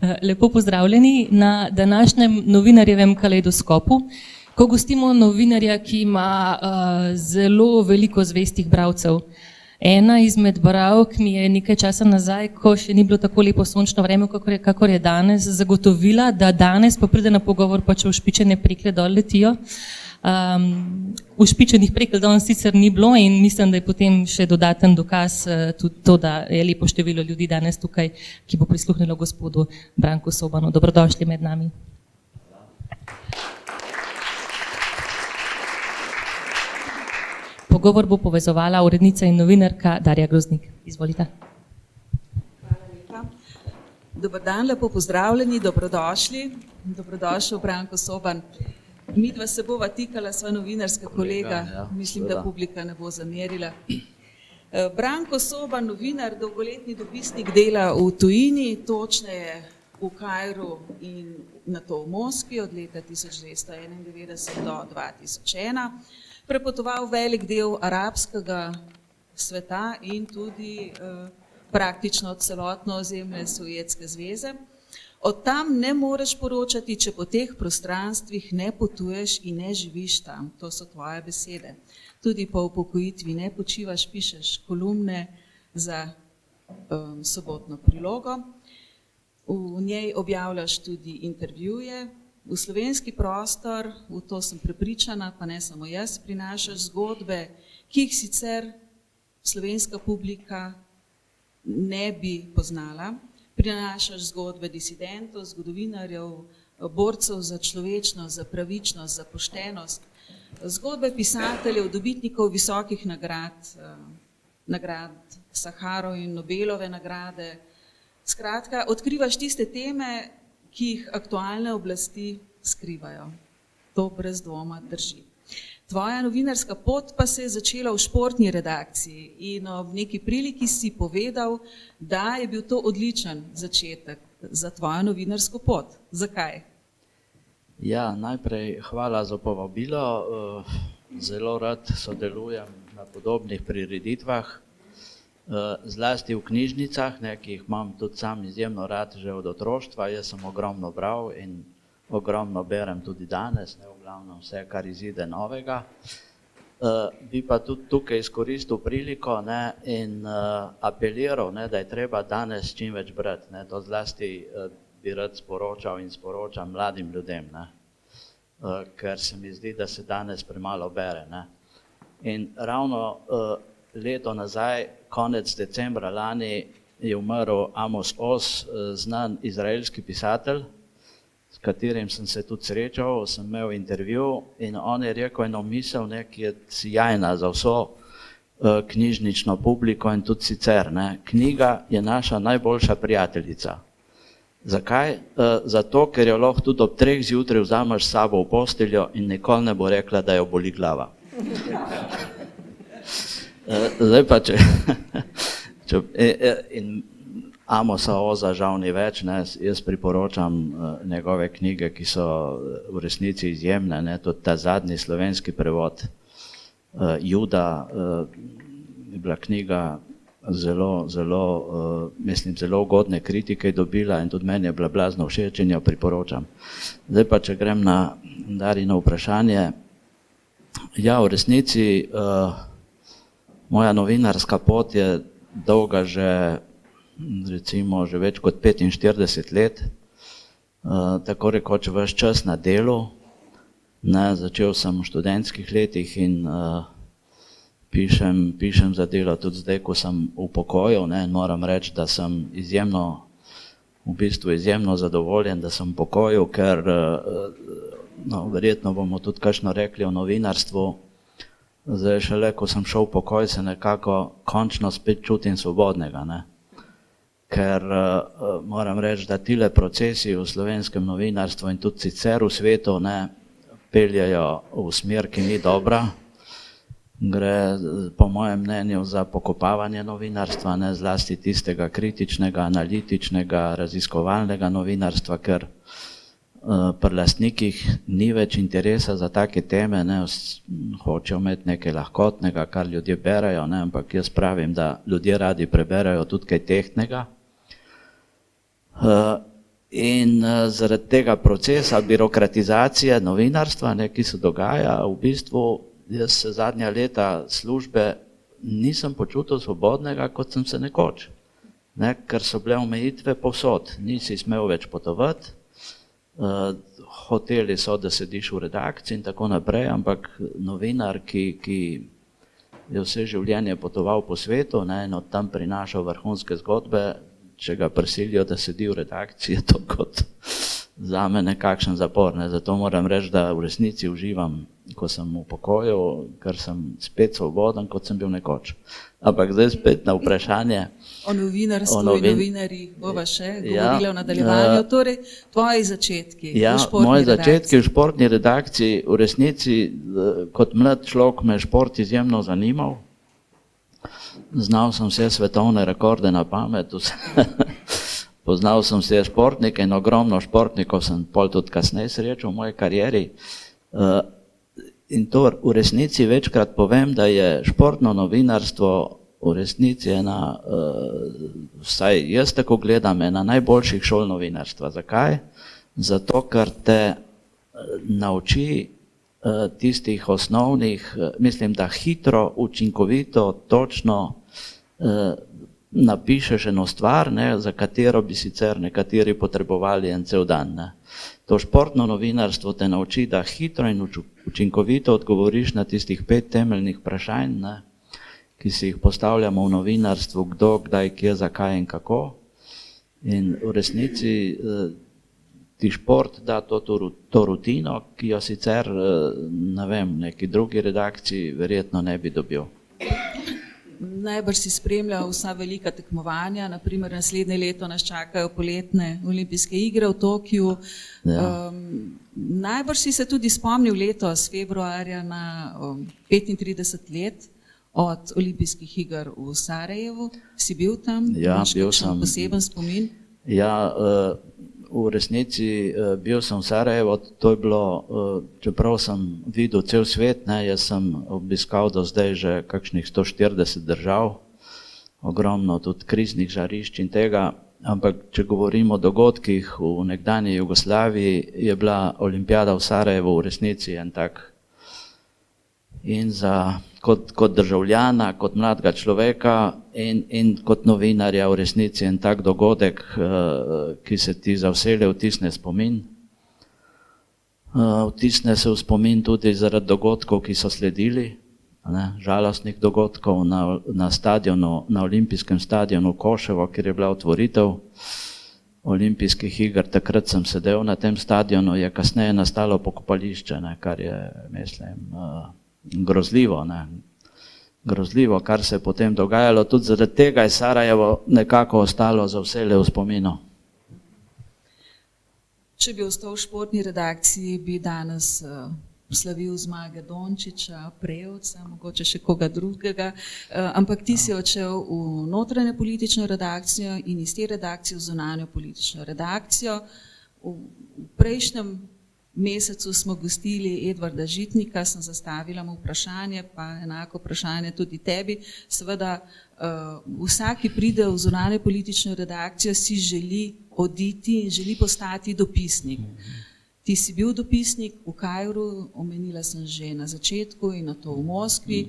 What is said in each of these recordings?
Lepo pozdravljeni na današnjem novinarjevem kaleidoskopu, ko gostimo novinarja, ki ima zelo veliko zvestih bralcev. Ena izmed bralk mi je nekaj časa nazaj, ko še ni bilo tako lepo sončno vreme, kakor je danes, zagotovila, da danes pa pride na pogovor, pa če ušpičene prekle dol letijo. Ušpičenih prekel danes sicer ni bilo in mislim, da je potem še dodaten dokaz tudi to, da je lepo število ljudi danes tukaj, ki bo prisluhnilo gospodu Branku Sobanu. Dobrodošli med nami. Pogovor bo povezovala urednica in novinarka Darja Groznik. Izvolite. Hvala lepa. Dober dan, lepo pozdravljeni, dobrodošli. Dobrodošel Branko Soban. Midva se bova tikala, sva novinarska kolega, mislim, da publika ne bo zamerila. Branko Soban, novinar, dolgoletni dopisnik, dela v tujini, točneje v Kairu in nato v Moskvi od leta 1991 do 2001. Prepotoval velik del arabskega sveta in tudi praktično celotno ozemlje Sovjetske zveze. Od tam ne moreš poročati, če po teh prostranstvih ne potuješ in ne živiš tam. To so tvoje besede. Tudi po upokojitvi ne počivaš, pišeš kolumne za sobotno prilogo. V njej objavljaš tudi intervjuje. V slovenski prostor, v to sem prepričana, pa ne samo jaz, prinašaš zgodbe, ki jih sicer slovenska publika ne bi poznala. Prinašaš zgodbe disidentov, zgodovinarjev, borcev za človečnost, za pravičnost, za poštenost, zgodbe pisateljev, dobitnikov visokih nagrad, nagrad Saharov in Nobelove nagrade. Skratka, odkrivaš tiste teme, ki jih aktualne oblasti skrivajo. To brez dvoma drži. Tvoja novinarska pot pa se je začela v športni redakciji in ob neki priliki si povedal, da je bil to odličen začetek za tvojo novinarsko pot. Zakaj? Ja, najprej hvala za povabilo. Zelo rad sodelujem na podobnih prireditvah, zlasti v knjižnicah, ki jih imam tudi sam izjemno rad že od otroštva. Jaz sem ogromno bral in ogromno berem tudi danes, v glavnem vse, kar izide novega. Bi pa tudi tukaj izkoristil priliko in apeliral, da je treba danes čim več brati. To zlasti bi rad sporočal in sporočam mladim ljudem, ker se mi zdi, da se danes premalo bere. In ravno leto nazaj, konec decembra lani, je umrl Amos Oz, znan izraelski pisatelj, s katerim sem se tudi srečal, sem imel intervju in on je rekel eno misel, ki je sijajna za vso knjižnično publiko in tudi sicer. Knjiga je naša najboljša prijateljica. Zakaj? Zato, ker jo lahko tudi ob 3 zjutraj vzameš s sabo v posteljo in nikoli ne bo rekla, da jo boli glava. Zdaj pa, in Amosa Oza žal ni več, jaz priporočam njegove knjige, ki so v resnici izjemne, tudi ta zadnji slovenski prevod Juda je bila knjiga zelo ugodne kritike dobila in tudi meni je bila blazno všeč in jo priporočam. Zdaj pa, če grem na Darino vprašanje. Ja, v resnici moja novinarska pot je dolga že več kot 45 let, tako rekoč ves čas na delu. Začel sem v študentskih letih in pišem za delo tudi zdaj, ko sem v pokoju. Moram reči, da sem izjemno zadovoljen, da sem v pokoju, ker verjetno bomo tudi kakšno rekli o novinarstvu. Zdaj šele, ko sem šel v pokoj, se nekako končno spet čutim svobodnega. Ker moram reči, da tile procesi v slovenskem novinarstvu in tudi sicer v svetu peljejo v smer, ki ni dobra. Gre po mojem mnenju za pokopavanje novinarstva, zlasti tistega kritičnega, analitičnega, raziskovalnega novinarstva, ker pri lastnikih ni več interesa za take teme, hočejo imeti nekaj lahkotnega, kar ljudje berajo, ampak jaz pravim, da ljudje radi preberajo tudi kaj tehtnega. In zaradi tega procesa birokratizacije novinarstva, ne, ki se dogaja, v bistvu jaz se zadnja leta službe nisem počutil svobodnega, kot sem se nekoč. Ne, ker so bile omejitve povsod, nisi smel več potovati, hoteli so, da sediš v redakciji in tako naprej, ampak novinar, ki je vse življenje potoval po svetu, ne, in od tam prinašal vrhunske zgodbe, če ga prisilijo, da sedi v redakciji, je to kot zame nekakšen zapor. Ne. Zato moram reči, da v resnici uživam, ko sem v pokoju, ker sem spet svoboden, kot sem bil nekoč. Ampak zdaj spet na vprašanje. O novinarstvu in novinarjih bova še govorila v nadaljevanju. Torej, tvoji začetki v športni moji redakciji. začetki v športni redakciji, v resnici kot mlad človek me je šport izjemno zanimal. Znal sem vse svetovne rekorde na pamet, poznal sem vse športnike in ogromno športnikov sem pol tudi kasneje srečal v moji karieri. In to v resnici večkrat povem, da je športno novinarstvo v resnici ena, vsaj jaz tako gledam, ena najboljših šol novinarstva. Zakaj? Zato, ker te nauči tistih osnovnih, mislim, da hitro, učinkovito, točno napišeš eno stvar, ne, za katero bi sicer nekateri potrebovali en cel dan. Ne. To športno novinarstvo te nauči, da hitro in učinkovito odgovoriš na tistih 5 temeljnih vprašanj, ne, ki si jih postavljamo v novinarstvu, kdo, kdaj, kje, zakaj in kako. In v resnici ti šport da to rutino, ki jo sicer, ne vem, neki drugi redakciji verjetno ne bi dobil. Najbrž si spremljal vsa velika tekmovanja, naprimer naslednje leto nas čakajo poletne olimpijske igre v Tokiu. Ja. Najbrž si se tudi spomnil letos, februarja, na 35 let od olimpijskih iger v Sarajevu. Si bil tam? Ja, Imaš bil kakšen sem. poseben spomin? Ja, v resnici bil sem v Sarajevo, to je bilo, čeprav sem videl cel svet, ne, jaz sem obiskal do zdaj že kakšnih 140 držav, ogromno tudi kriznih žarišč in tega, ampak če govorimo o dogodkih v nekdanji Jugoslaviji, je bila olimpijada v Sarajevu v resnici en tak in kot državljana, kot mladega človeka in kot novinarja v resnici en tak dogodek, ki se ti za vselej vtisne spomin. Vtisne se v spomin tudi zaradi dogodkov, ki so sledili, ne, žalostnih dogodkov na stadionu, na olimpijskem stadionu Koševo, kjer je bila otvoritev olimpijskih iger. Takrat sem sedel na tem stadionu, je kasneje nastalo pokopališče, ne, kar je, mislim, grozljivo, ne. Grozljivo, kar se je potem dogajalo. Tudi zaradi tega je Sarajevo nekako ostalo za vselej v spominu. Če bi ostal v športni redakciji, bi danes slavil zmage Dončića, Prevca, mogoče še koga drugega, ampak ti si odšel v notranje politično redakcijo in iz te redakcije v zunanjo politično redakcijo. V prejšnjem mesecu smo gostili Edvarda Žitnika, sem zastavila mu vprašanje, pa enako vprašanje tudi tebi. Seveda, vsak, ki pride v zunanjo politično redakcijo, si želi oditi in želi postati dopisnik. Ti si bil dopisnik v Kairu, omenila sem že na začetku in na to v Moskvi.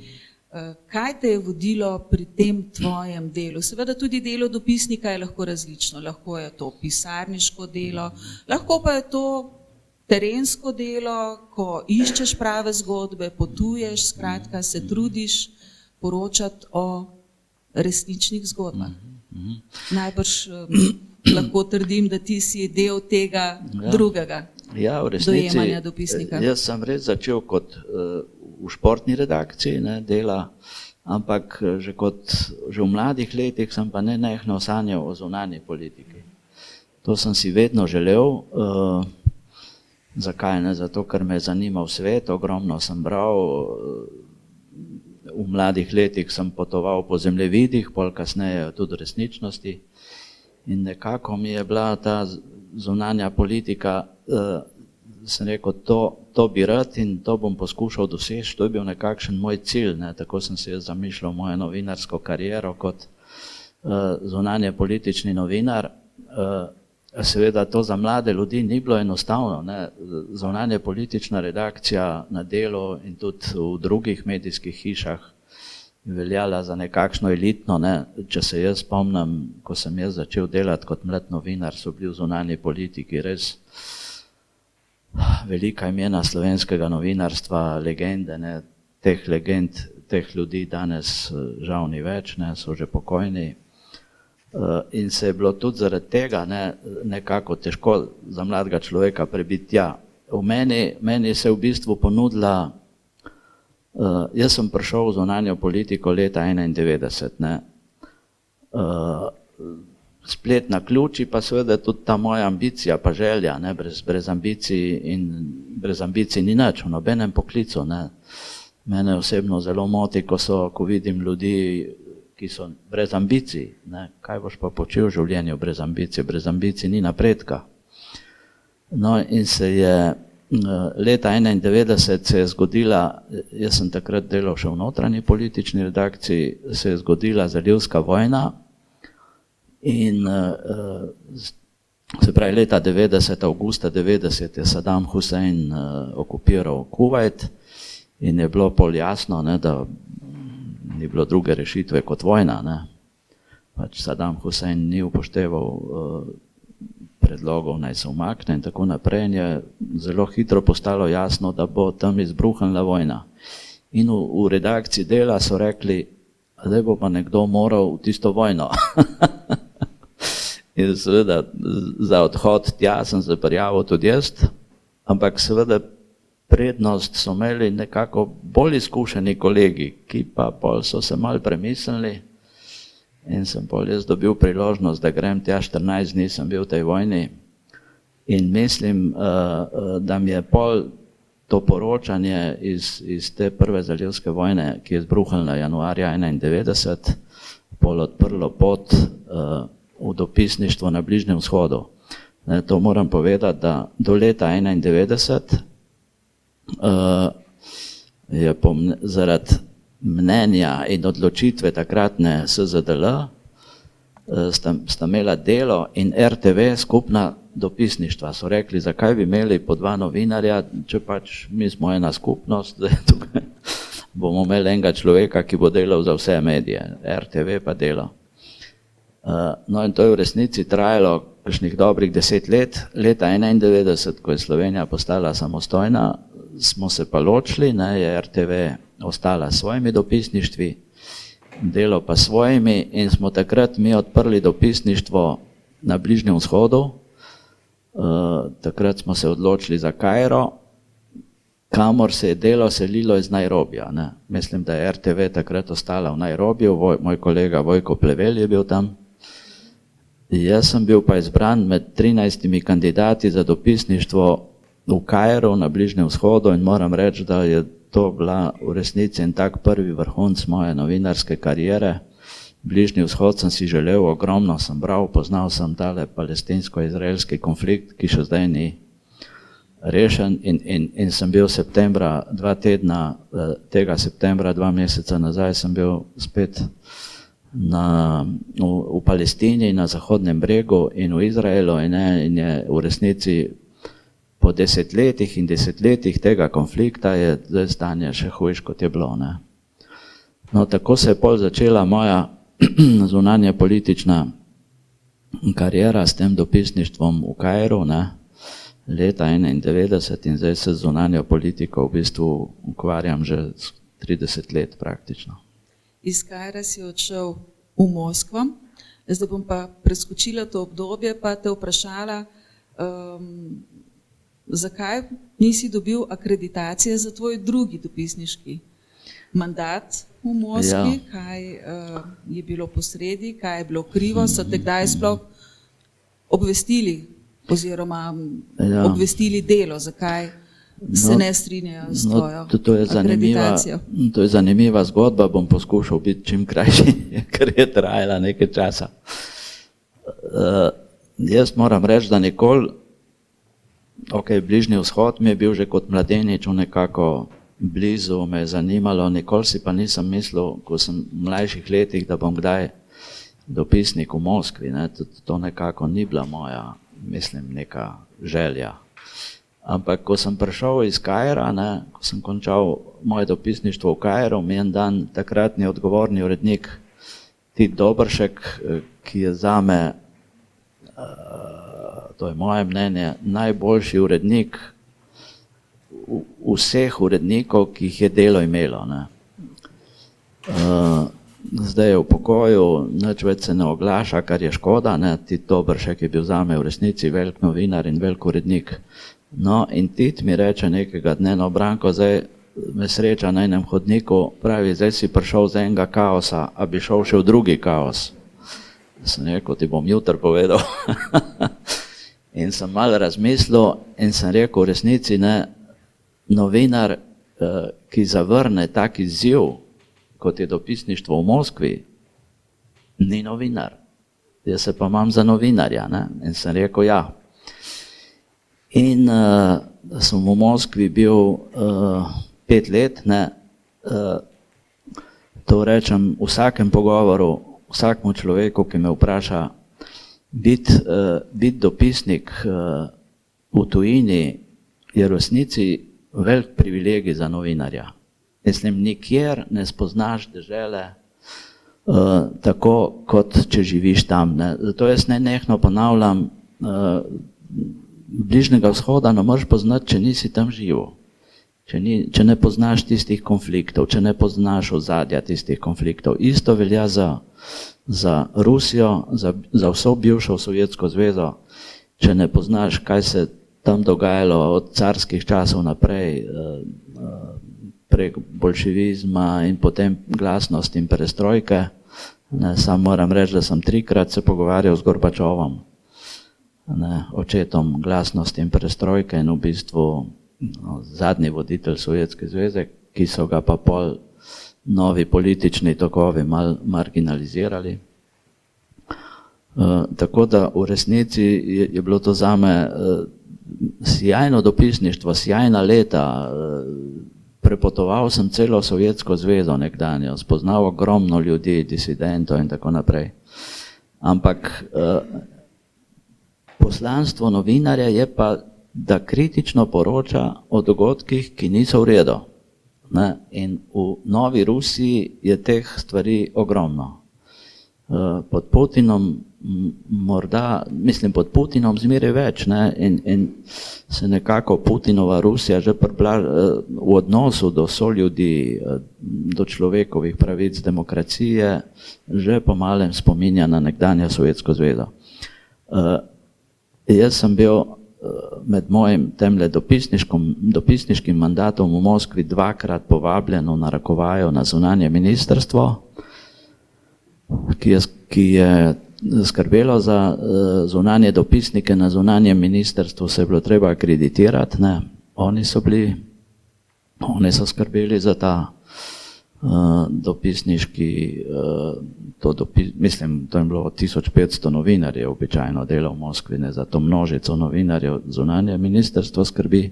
Kaj te je vodilo pri tem tvojem delu? Seveda tudi delo dopisnika je lahko različno. Lahko je to pisarniško delo, lahko pa je to terensko delo, ko iščeš prave zgodbe, potuješ, skratka se trudiš poročati o resničnih zgodbah. Najbrž lahko trdim, da ti si del tega drugega dojemanja dopisnika. Jaz sem res začel kot v športni redakciji, ne, dela, ampak že v mladih letih sem pa nenehno sanjal o zunanji politiki. To sem si vedno želel. Zakaj? Ne? Zato, ker me je zanimal svet, ogromno sem bral, v mladih letih sem potoval po zemljevidih, pol kasneje tudi v resničnosti in nekako mi je bila ta zunanja politika, sem rekel, to bi rad in to bom poskušal doseči, to je bil nekakšen moj cilj, ne? Tako sem si zamišljal mojo novinarsko kariero kot zunanje politični novinar. seveda to za mlade ljudi ni bilo enostavno, ne. Zunanja politična redakcija na Delu in tudi v drugih medijskih hišah veljala za nekakšno elitno, ne. Če se jaz spomnim, ko sem jaz začel delati kot mlad novinar, so bili v zunanji politiki res velika imena slovenskega novinarstva, legende, ne. Teh legend, teh ljudi danes žal ni več, ne, so že pokojni. In se je bilo tudi zaradi tega, ne, nekako težko za mladega človeka prebiti tja. Meni se je v bistvu ponudila, jaz sem prišel v zunanjo politiko leta 1991, ne. Splet na ključi, pa seveda tudi ta moja ambicija, pa želja, ne, brez ambicij ni nič, v nobenem poklicu, ne. Mene osebno zelo moti, ko vidim ljudi, ki so brez ambicij, ne. Kaj boš pa počel v življenju brez ambicij ni napredka. No, in se je leta 1991 se je zgodila, jaz sem takrat delal še v notranji politični redakciji, se je zgodila zalivska vojna in se pravi leta 90, avgusta 90 je Saddam Hussein okupiral Kuvajt in je bilo pol jasno, ne, da ni bilo druge rešitve kot vojna, ne. Pač Saddam Hussein ni upošteval predlogov, naj se umakne in tako naprej, in je zelo hitro postalo jasno, da bo tam izbruhnila vojna. In v redakciji Dela so rekli, zdaj bo pa nekdo moral v tisto vojno. In seveda za odhod tja sem se prijavil tudi jaz, ampak seveda prednost so imeli nekako bolj izkušeni kolegi, ki pa pol so se malo premislili in sem pol jaz dobil priložnost, da grem tja, 14 dni sem bil v tej vojni in mislim, da mi je pol to poročanje iz te prve zalivske vojne, ki je izbruhnila januarja 1991, pol odprlo pot v dopisništvo na Bližnjem vzhodu. To moram povedati, da do leta 1991 je zaradi mnenja in odločitve takratne SZDL sta imela Delo in RTV skupna dopisništva. So rekli, zakaj bi imeli po dva novinarja, če pač mi smo ena skupnost, tukaj bomo imeli enega človeka, ki bo delal za vse medije, RTV pa Delo. No in to je v resnici trajalo kakšnih dobrih 10 let. Leta 1991, ko je Slovenija postala samostojna, smo se pa ločili, ne, je RTV ostala s svojimi dopisništvi, Delo pa svojimi in smo takrat mi odprli dopisništvo na Bližnjem vzhodu. Takrat smo se odločili za Kairo, kamor se je Delo selilo iz Nairobija, ne. Mislim, da je RTV takrat ostala v Nairobiju, moj kolega Vojko Plevelj je bil tam. Jaz sem bil pa izbran med 13 kandidati za dopisništvo v Kairu na Bližnjem vzhodu in moram reči, da je to bila v resnici en tak prvi vrhunec moje novinarske kariere. Bližnji vzhod sem si želel, ogromno sem bral, poznal sem tale palestinsko-izraelski konflikt, ki še zdaj ni rešen in sem bil septembra, 2 tedna, tega septembra, 2 meseca nazaj sem bil spet v Palestini, na Zahodnem bregu in v Izraelu in je v resnici po desetletjih in desetletjih tega konflikta je zdaj stanje še hujše, kot je bilo, ne. No, tako se je pol začela moja zunanja politična kariera s tem dopisništvom v Kairu, ne, leta 1991 in zdaj se z zunanjo politiko v bistvu ukvarjam že 30 let praktično. Iz Kaira si odšel v Moskvo, zdaj bom pa preskočila to obdobje, pa te vprašala, zakaj nisi dobil akreditacije za tvoj drugi dopisniški mandat v Moskvi, ja. Kaj je bilo posredi, kaj je bilo krivo, so te kdaj sploh obvestili oziroma ja. Obvestili Delo, zakaj se ne strinjajo s tvojo akreditacijo? To je zanimiva zgodba, bom poskušal biti čim krajši, ker je trajala nekaj časa. Jaz moram reči, da nikoli, Bližnji vzhod mi je bil že kot mladenič nekako blizu, me je zanimalo, nikoli si pa nisem mislil, ko sem v mlajših letih, da bom kdaj dopisnik v Moskvi, ne, to nekako ni bila moja mislim, neka želja. Ampak ko sem prišel iz Kaira, ko sem končal moje dopisništvo v Kairu, mi en dan takratni odgovorni urednik Tit Dobršek, ki je zame, to je moje mnenje, najboljši urednik vseh urednikov, ki jih je Delo imelo. Zdaj je v pokoju, nič več se ne oglaša, kar je škoda. Tit Dobršek je bil zame v resnici velik novinar in velik urednik. No, in Tit mi reče nekega dne, no, Branko, zdaj me sreča na enem hodniku, pravi, zdaj si prišel z enega kaosa, a bi šel še v drugi kaos. Sem rekel, ti bom jutri povedal. In sem malo razmislil in sem rekel, v resnici novinar, ki zavrne tak izziv, kot je dopisništvo v Moskvi, ni novinar. Jaz se pa imam za novinarja. In sem rekel, ja. In sem v Moskvi bil 5 let, to rečem v vsakem pogovoru, vsakmu človeku, ki me vpraša, biti dopisnik v tujini je v resnici velik privilegij za novinarja. Mislim, nikjer ne spoznaš dežele tako, kot če živiš tam. Zato jaz nenehno ponavljam, Bližnjega vzhoda ne moreš poznati, če nisi tam živel. Če ne poznaš tistih konfliktov, če ne poznaš ozadja tistih konfliktov. Isto velja za Rusijo, za vso bivšo Sovjetsko zvezo. Če ne poznaš, kaj se tam dogajalo od carskih časov naprej, prek bolševizma in potem glasnost in perestrojke. Sam moram reči, da sem 3-krat se pogovarjal z Gorbačovom, očetom glasnosti in perestrojke in v bistvu zadnji voditelj Sovjetske zveze, ki so ga pa pol novi politični tokovi mal marginalizirali. Tako da v resnici je bilo to zame sjajno dopisništvo, sjajna leta. Prepotoval sem celo Sovjetsko zvezo nekdanjo, spoznal ogromno ljudi, disidentov in tako naprej. Ampak poslanstvo novinarja je pa, da kritično poroča o dogodkih, ki niso v redu. In v Novi Rusiji je teh stvari ogromno. Pod Putinom morda, mislim, pod Putinom zmeraj več, in se nekako Putinova Rusija že v odnosu do soljudi, do človekovih pravic, demokracije, že pomalem spominja na nekdanjo Sovjetsko zvezo. Jaz sem bil med mojim temle dopisniškim mandatom v Moskvi 2-krat povabljen v narekovaju na zunanje ministrstvo, ki je skrbelo za zunanje dopisnike. Na zunanjem ministrstvu se je bilo treba akreditirati, oni so skrbeli za ta dopisniški, mislim, to je bilo 1500 novinarjev običajno dela v Moskvi, za to množico novinarjev zunanje ministrstvo skrbi.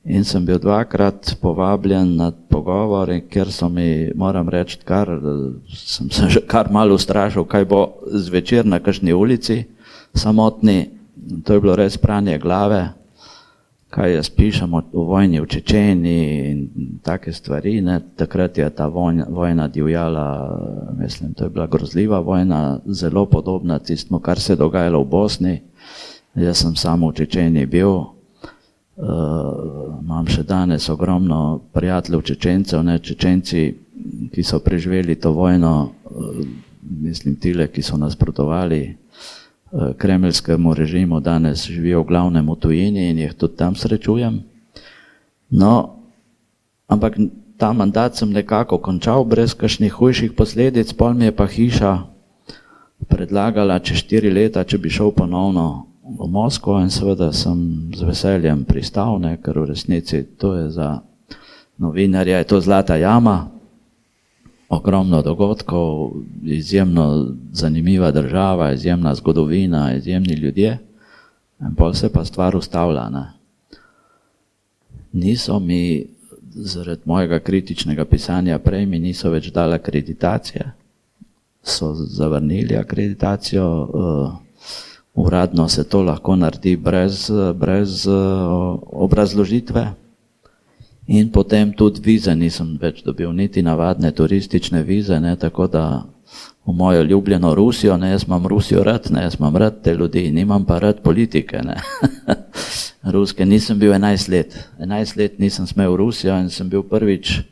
In sem bil 2-krat povabljen na pogovore, ker so mi, moram reči, sem se že kar malo ustrašil, kaj bo zvečer na kakšni ulici samotni. To je bilo res pranje glave, kaj jaz pišem o vojni v Čečeniji in take stvari. Takrat je ta vojna divjala, mislim, to je bila grozljiva vojna, zelo podobna tistemu, kar se je dogajalo v Bosni. Jaz sem samo v Čečeniji bil. Imam še danes ogromno prijateljev Čečencev, Čečenci, ki so preživeli to vojno, mislim, tile, ki so nasprotovali kremeljskemu režimu, danes živijo v glavnem v tujini in jih tudi tam srečujem. No, ampak ta mandat sem nekako končal brez kakšnih hujših posledic, pol mi je pa hiša predlagala čez 4 leta, če bi šel ponovno v Moskvo, in seveda sem z veseljem pristal, ker v resnici to je za novinarja, je to zlata jama, ogromno dogodkov, izjemno zanimiva država, izjemna zgodovina, izjemni ljudje, in pol se pa stvar ustavlja. Niso mi, zaradi mojega kritičnega pisanja prej, mi niso več dali akreditacije, so zavrnili akreditacijo Uradno se to lahko naredi brez obrazložitve. In potem tudi vize nisem več dobil, niti navadne turistične vize, ne, tako da v mojo ljubljeno Rusijo, ne, jaz imam Rusijo rad, ne, jaz imam rad te ljudi, nimam pa rad politike, ne. Ruske nisem bil 11 let. 11 let nisem smel v Rusijo in sem bil prvič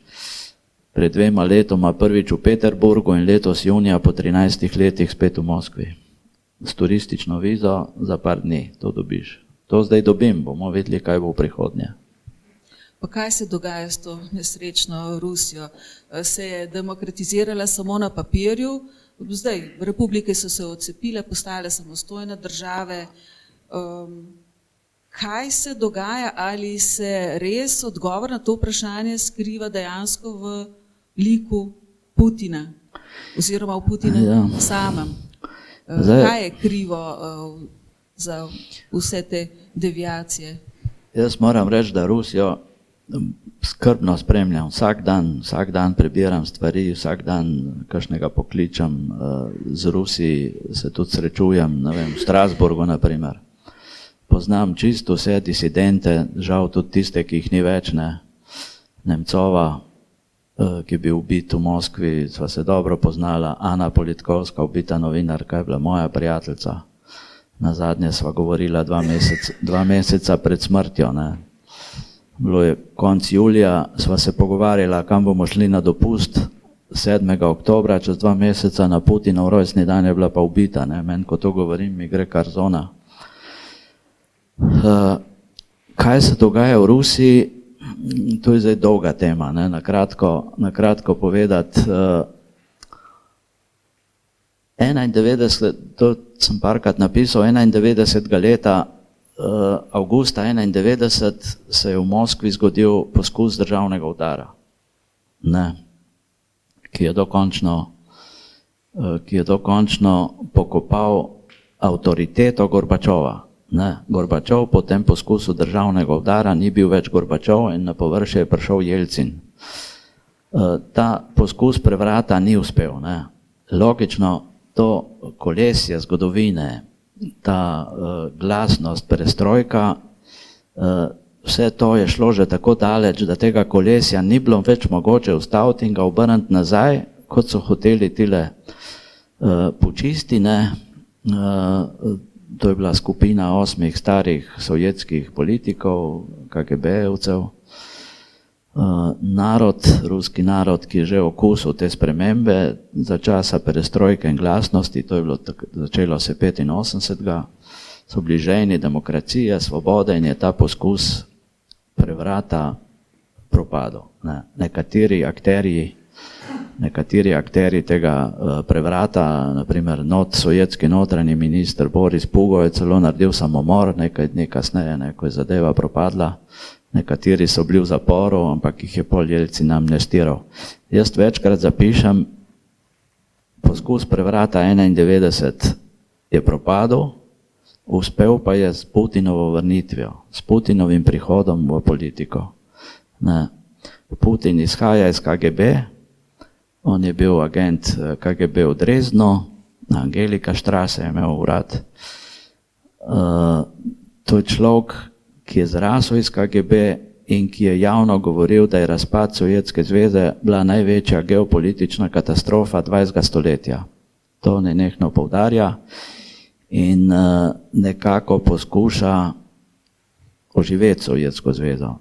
pred 2 letoma prvič v Peterburgu in letos junija po 13 letih spet v Moskvi. S turistično vizo za par dni to dobiš. To zdaj dobim, bomo videli, kaj bo v prihodnje. Pa kaj se dogaja s to nesrečno Rusijo? Se je demokratizirala samo na papirju, zdaj republike so se odcepile, postale samostojne države. Kaj se dogaja, ali se res odgovor na to vprašanje skriva dejansko v liku Putina oziroma v Putinu samem? Kaj je krivo za vse te deviacije? Jaz moram reči, da Rusijo skrbno spremljam. Vsak dan prebiram stvari, vsak dan kakšnega pokličem z Rusi, se tudi srečujem, ne vem, v Strasburgu na primer. Poznam čisto vse disidente, žal tudi tiste, ki jih ni več, ne. Nemcova, ki je bil ubit v Moskvi, sva se dobro poznala, Ana Politkovska, ubita novinarka, je bila moja prijateljica. Nazadnje sva govorila 2 meseca pred smrtjo, ne. Bilo je konec julija, sva se pogovarjala, kam bomo šli na dopust, 7. oktobra, čez 2 meseca na Putinov rojstni dan je bila pa ubita, ne. Meni, ko to govorim, mi gre kar zona. Kaj se dogaja v Rusiji? To je zdaj dolga tema, ne? Na kratko povedati. 91, to sem parkrat napisal, 91. leta, avgusta 91 se je v Moskvi zgodil poskus državnega udara, ne? Ki je dokončno pokopal avtoriteto Gorbačova. Ne, Gorbačov po tem poskusu državnega udara ni bil več Gorbačov in na površje je prišel Jelcin. Ta poskus prevrata ni uspel, ne. Logično, to kolesje zgodovine, ta glasnost, perestrojka, vse to je šlo že tako daleč, da tega kolesja ni bilo več mogoče ustaviti in ga obrniti nazaj, kot so hoteli tile pučisti, ne. To je bila skupina 8 starih sovjetskih politikov, KGB-jevcev. Ruski narod, ki je že okusil te spremembe za časa perestrojke in glasnosti, to je bilo začelo se 85. So bili žejni demokracije, svobode in je ta poskus prevrata propadel. Nekateri akterji tega prevrata, naprimer sovjetski notranji minister Boris Pugo je celo naredil samomor nekaj dni kasneje, ko je zadeva propadla. Nekateri so bili v zaporu, ampak jih je pol Jelcin amnestiral. Jaz večkrat zapišem, poskus prevrata 91 je propadel, uspel pa je s Putinovo vrnitvijo, s Putinovim prihodom v politiko. Putin izhaja iz KGB, on je bil agent KGB v Dresdnu, na Angelika Straße je imel urad. To je človek, ki je zrasel iz KGB in ki je javno govoril, da je razpad Sovjetske zveze bila največja geopolitična katastrofa 20. stoletja. To nenehno poudarja in nekako poskuša oživeti Sovjetsko zvezo.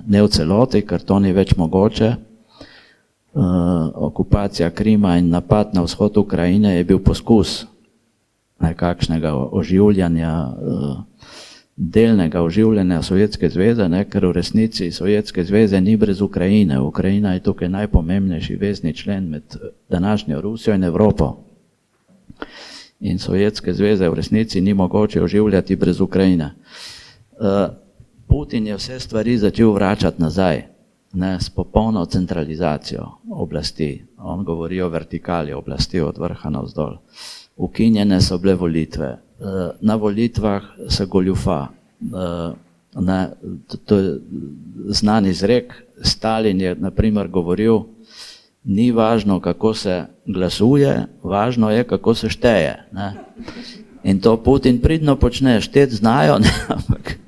Ne v celoti, ker to ni več mogoče. Okupacija Krima in napad na vzhod Ukrajine je bil poskus nekakšnega oživljanja, delnega oživljanja Sovjetske zveze, ker v resnici Sovjetske zveze ni brez Ukrajine. Ukrajina je tukaj najpomembnejši vezni člen med današnjo Rusijo in Evropo. In Sovjetske zveze v resnici ni mogoče oživljati brez Ukrajine. Putin je vse stvari začel vračati nazaj, s popolno centralizacijo oblasti. On govori o vertikali oblasti od vrha navzdol. Ukinjene so bile volitve. Na volitvah se goljufa. To je znan izrek. Stalin je na primer govoril, ni važno, kako se glasuje, važno je, kako se šteje. In to Putin pridno počne, štet znajo, ne, ampak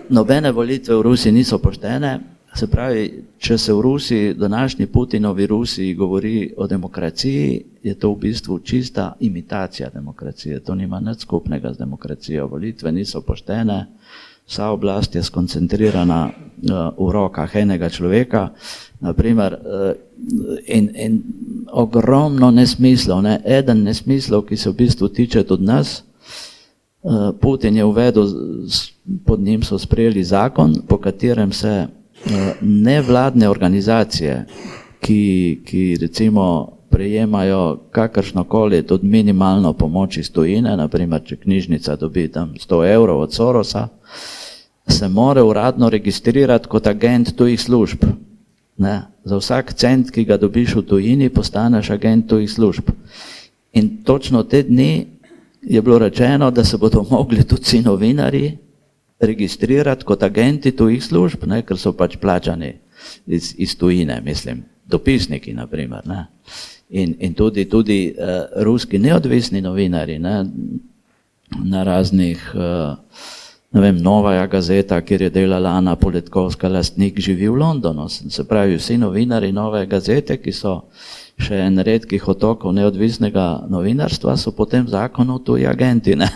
nobene volitve v Rusiji niso poštene. Se pravi, če se v Rusiji, današnji Putinovi Rusiji govori o demokraciji, je to v bistvu čista imitacija demokracije. To nima nič skupnega z demokracijo. Volitve niso poštene, vsa oblast je skoncentrirana v rokah enega človeka. Naprimer, in ogromno nesmislov, ne? Eden nesmislov, ki se v bistvu tiče tudi nas. Putin je uvedel, pod njim so sprejeli zakon, po katerem se nevladne organizacije, ki recimo prejemajo kakršnokoli tudi minimalno pomoč iz tujine, naprimer, če knjižnica dobi tam 100 evrov od Sorosa, se mora uradno registrirati kot agent tujih služb. Ne? Za vsak cent, ki ga dobiš v tujini, postaneš agent tujih služb. In točno te dni je bilo rečeno, da se bodo mogli tudi vsi novinarji registrirati kot agenti tujih služb, ne? Ker so pač plačani iz tujine, mislim, dopisniki naprimer. Ne? In tudi ruski neodvisni novinari, ne? Na raznih, ne vem, Novaja gazeta, kjer je delala Ana Poletkovska, lastnik, živi v Londonu. Se pravi, vsi novinari Nove gazete, ki so še en redkih otokov neodvisnega novinarstva, so po tem zakonu tuji agenti. Ne?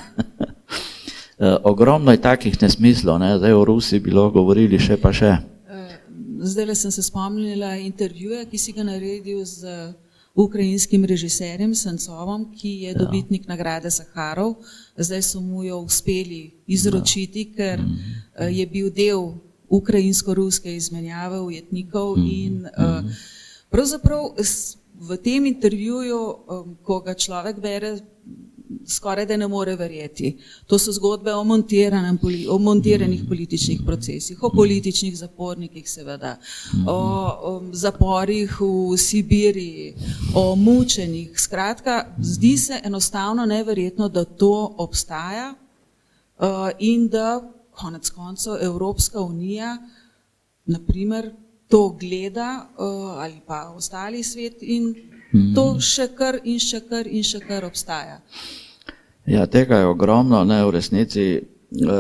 Ogromno je takih nesmislov, ne? Zdaj v Rusiji bilo govorili še pa še. Zdajle sem se spomnila intervjuja, ki si ga naredil z ukrajinskim režiserjem Sencovom, ki je dobitnik nagrade Saharov. Zdaj so mu jo uspeli izročiti, ker je bil del ukrajinsko-ruske izmenjave ujetnikov in pravzaprav v tem intervjuju, ko ga človek bere, skoraj da ne more verjeti. To so zgodbe o montiranih političnih procesih, o političnih zapornikih seveda, o zaporih v Sibiriji, o mučenih. Skratka, zdi se enostavno neverjetno, da to obstaja in da konec koncev Evropska unija naprimer to gleda ali pa ostali svet in to še kar obstaja. Ja, tega je ogromno, ne, v resnici.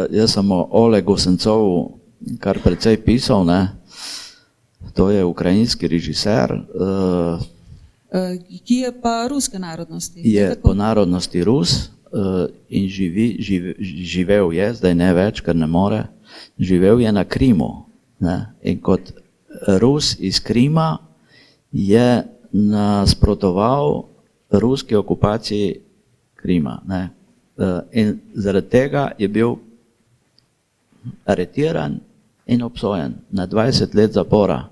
Jaz sem o Olegu Sencovu kar precej pisal, ne. To je ukrajinski režiser. Ki je pa ruske narodnosti. Je po narodnosti Rus in živel je, zdaj ne več, ker ne more, živel je na Krimu. Ne. In kot Rus iz Krima je nasprotoval ruski okupaciji Krima. Ne. In zaradi tega je bil aretiran in obsojen na 20 let zapora.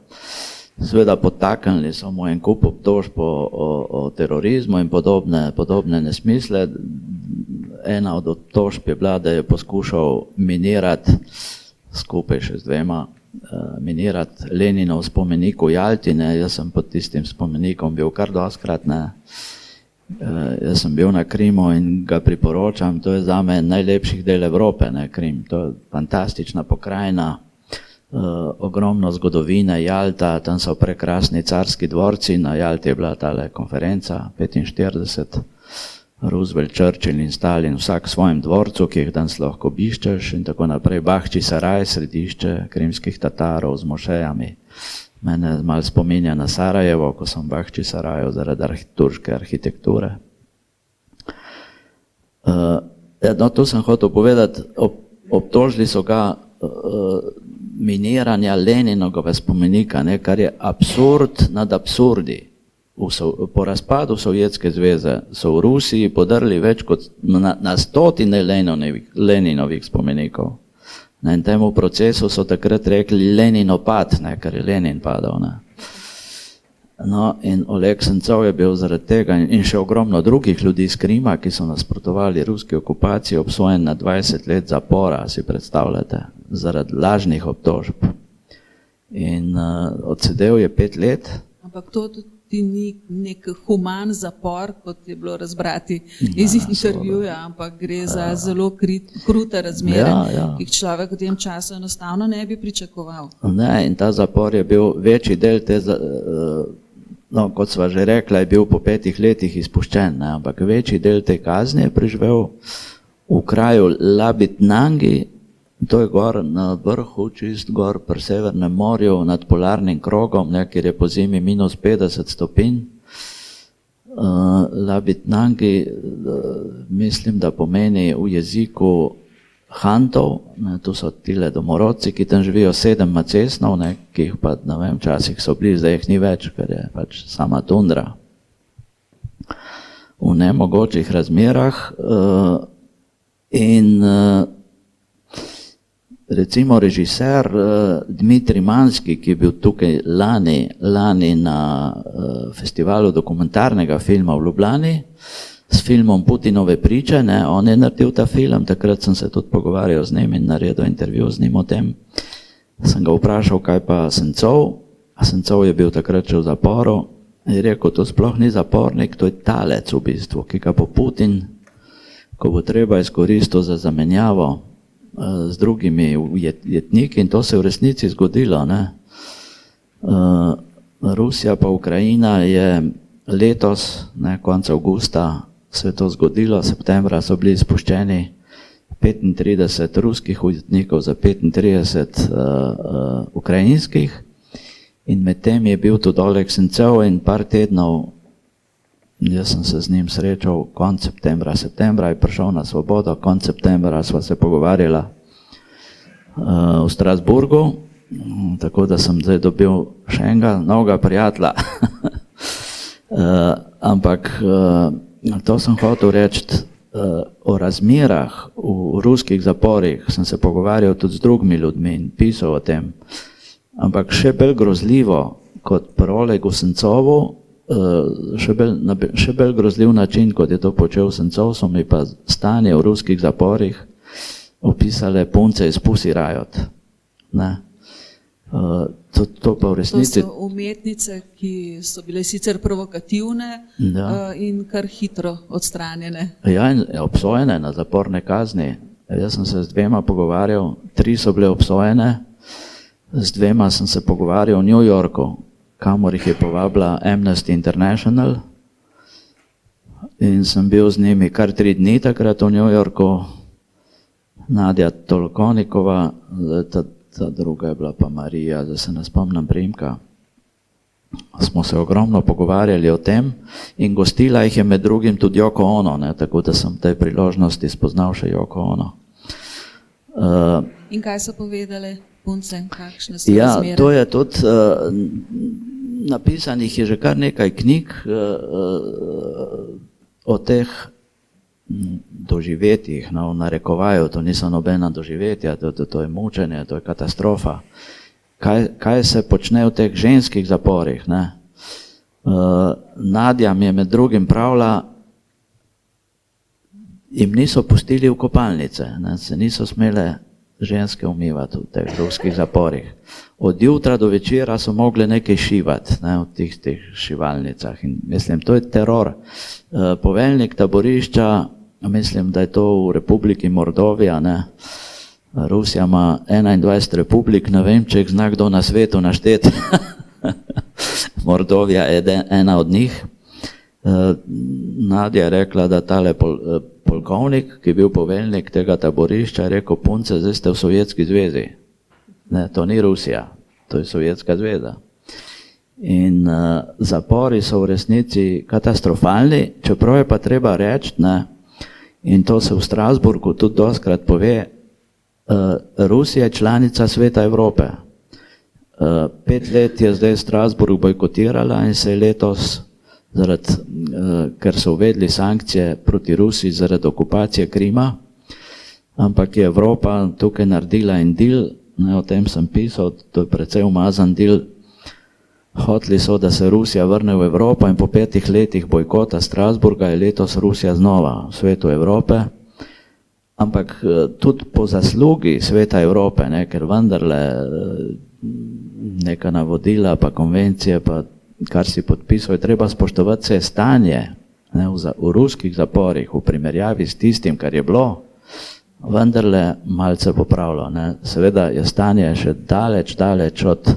Seveda potaknili so mu en kup obtožb o terorizmu in podobne nesmisle. Ena od obtožb je bila, da je poskušal minirati, skupaj še z dvema, minirati Leninov spomenik v Jalti. Ne. Jaz sem pod tistim spomenikom bil kar dostkrat. Ne. Jaz sem bil na Krimu in ga priporočam, to je zame najlepših del Evrope, ne, Krim. To je fantastična pokrajina, ogromno zgodovine, Jalta, tam so prekrasni carski dvorci, na Jalti je bila tale konferenca 45, Roosevelt, Churchill in Stalin, vsak v svojem dvorcu, ki jih danes lahko obiščeš in tako naprej. Bahčisaraj, središče krimskih Tatarov z mošejami. Mene malo spominja na Sarajevo, ko sem v Bahčisaraju zaradi turške arhitekture. No, to sem hotel povedati, obtožili so ga miniranja Leninovega spomenika, ne, kar je absurd nad absurdi. Po razpadu Sovjetske zveze so v Rusiji podrli več kot na stotine Leninovih spomenikov. In temu procesu so takrat rekli Leninopad, ne, ker je Lenin padal. Ne. No, in Oleg Sencov je bil zaradi tega in še ogromno drugih ljudi iz Krima, ki so nasprotovali ruski okupaciji, obsojen na 20 let zapora, si predstavljate, zaradi lažnih obtožb. In odsedel je 5 let. Ampak to tudi ni nek human zapor, kot je bilo razbrati iz intervjuja, ampak gre za zelo krute razmere, ki jih človek v tem času enostavno ne bi pričakoval. Ne, in ta zapor je bil večji del no, kot sva že rekla, je bil po 5 letih izpuščen, ne, ampak večji del te kazni je preživel v kraju Labitnangi, to je gor na vrhu, čist gor pri Severnem morju, nad polarnim krogom, ne, kjer je po zimi -50 stopinj. Labitnangi, mislim, da pomeni v jeziku Hantov, ne, to so tile domorodci, ki tam živijo 7 macesnov, ne, ki jih pa, ne vem, včasih so bili, zdaj jih ni več, ker je pač sama tundra. V nemogočih razmerah in recimo režiser Dmitrij Manski, ki je bil tukaj lani na festivalu dokumentarnega filma v Ljubljani, s filmom Putinove priče, ne, on je naredil ta film, takrat sem se tudi pogovarjal z njim in naredil intervju z njim o tem. Sem ga vprašal, kaj pa Sencov, a Sencov je bil takrat še v zaporu, in je rekel, to sploh ni zapornik, to je talec v bistvu, ki ga bo Putin, ko bo treba izkoristil za zamenjavo z drugimi jetniki, in to se je v resnici zgodilo, ne. Rusija pa Ukrajina je letos, ne, konec avgusta se je to zgodilo, septembra so bili izpuščeni 35 ruskih ujetnikov za 35 ukrajinskih, in medtem je bil tudi Oleg Sencov in par tednov, jaz sem se z njim srečal konec septembra je prišel na svobodo, konec septembra sva se pogovarjala v Strasburgu, tako da sem zdaj dobil še enega novega prijatelja. Ampak to sem hotel reči, o razmerah v ruskih zaporih sem se pogovarjal tudi z drugimi ljudmi in pisal o tem, ampak še bolj grozljivo kot pri Olegu Sencovu, še bolj grozljiv način, kot je to počel Sencov, so mi pa stanje v ruskih zaporih opisale punce iz Pussy Riot. Ne. To pa v resnici... To so umetnice, ki so bile sicer provokativne, ja, in kar hitro odstranjene. Ja, in obsojene na zaporne kazni. Jaz sem se z 2 pogovarjal, 3 so bile obsojene, z 2 sem se pogovarjal v New Yorku, kamor jih je povabila Amnesty International, in sem bil z njimi kar 3 dni takrat v New Yorku. Nadja Tolkonikova, ta druga je bila pa Marija, da se ne spomnim priimka. Smo se ogromno pogovarjali o tem in gostila jih je med drugim tudi Yoko Ono, ne, tako da sem v tej priložnosti spoznal še Yoko Ono. In kaj so povedale punce, kakšne so ja, razmere? To je tudi, napisanih je že kar nekaj knjig o teh doživetjih, no, v narekovaju, to niso nobena doživetja, to je mučenje, to je katastrofa. Kaj se počne v teh ženskih zaporih, ne? Nadja mi je med drugim pravila, jim niso pustili v kopalnice, ne? Se niso smele ženske umivati v teh ruskih zaporih. Od jutra do večera so mogle nekaj šivati, ne, v teh šivalnicah, in mislim, to je teror. Poveljnik taborišča, mislim, da je to v Republiki Mordovija, ne. Rusija ima 21 republik, ne vem, če jih zna kdo na svetu našteti. Mordovija je ena od njih. Nadja je rekla, da tale polkovnik, ki je bil poveljnik tega taborišča, je rekel, punce, zdaj ste v Sovjetski zvezi. Ne, to ni Rusija, to je Sovjetska zveza. In zapori so v resnici katastrofalni, čeprav je pa treba reči, ne, in to se v Strasburgu tudi dostikrat pove, Rusija je članica Sveta Evrope. 5 let je zdaj Strasburg bojkotirala in se je letos, ker so uvedli sankcije proti Rusiji zaradi okupacije Krima, ampak je Evropa tukaj naredila en deal, ne, o tem sem pisal, to je precej umazan deal. Hoteli so, da se Rusija vrne v Evropo, in po 5 letih bojkota Strasburga je letos Rusija znova v svetu Evrope, ampak tudi po zaslugi Sveta Evrope, ne, ker vendarle neka navodila pa konvencije, pa kar si podpisal, je treba spoštovati se stanje, ne, v ruskih zaporih v primerjavi s tistim, kar je bilo, vendarle malce popravilo, ne. Seveda je stanje še daleč od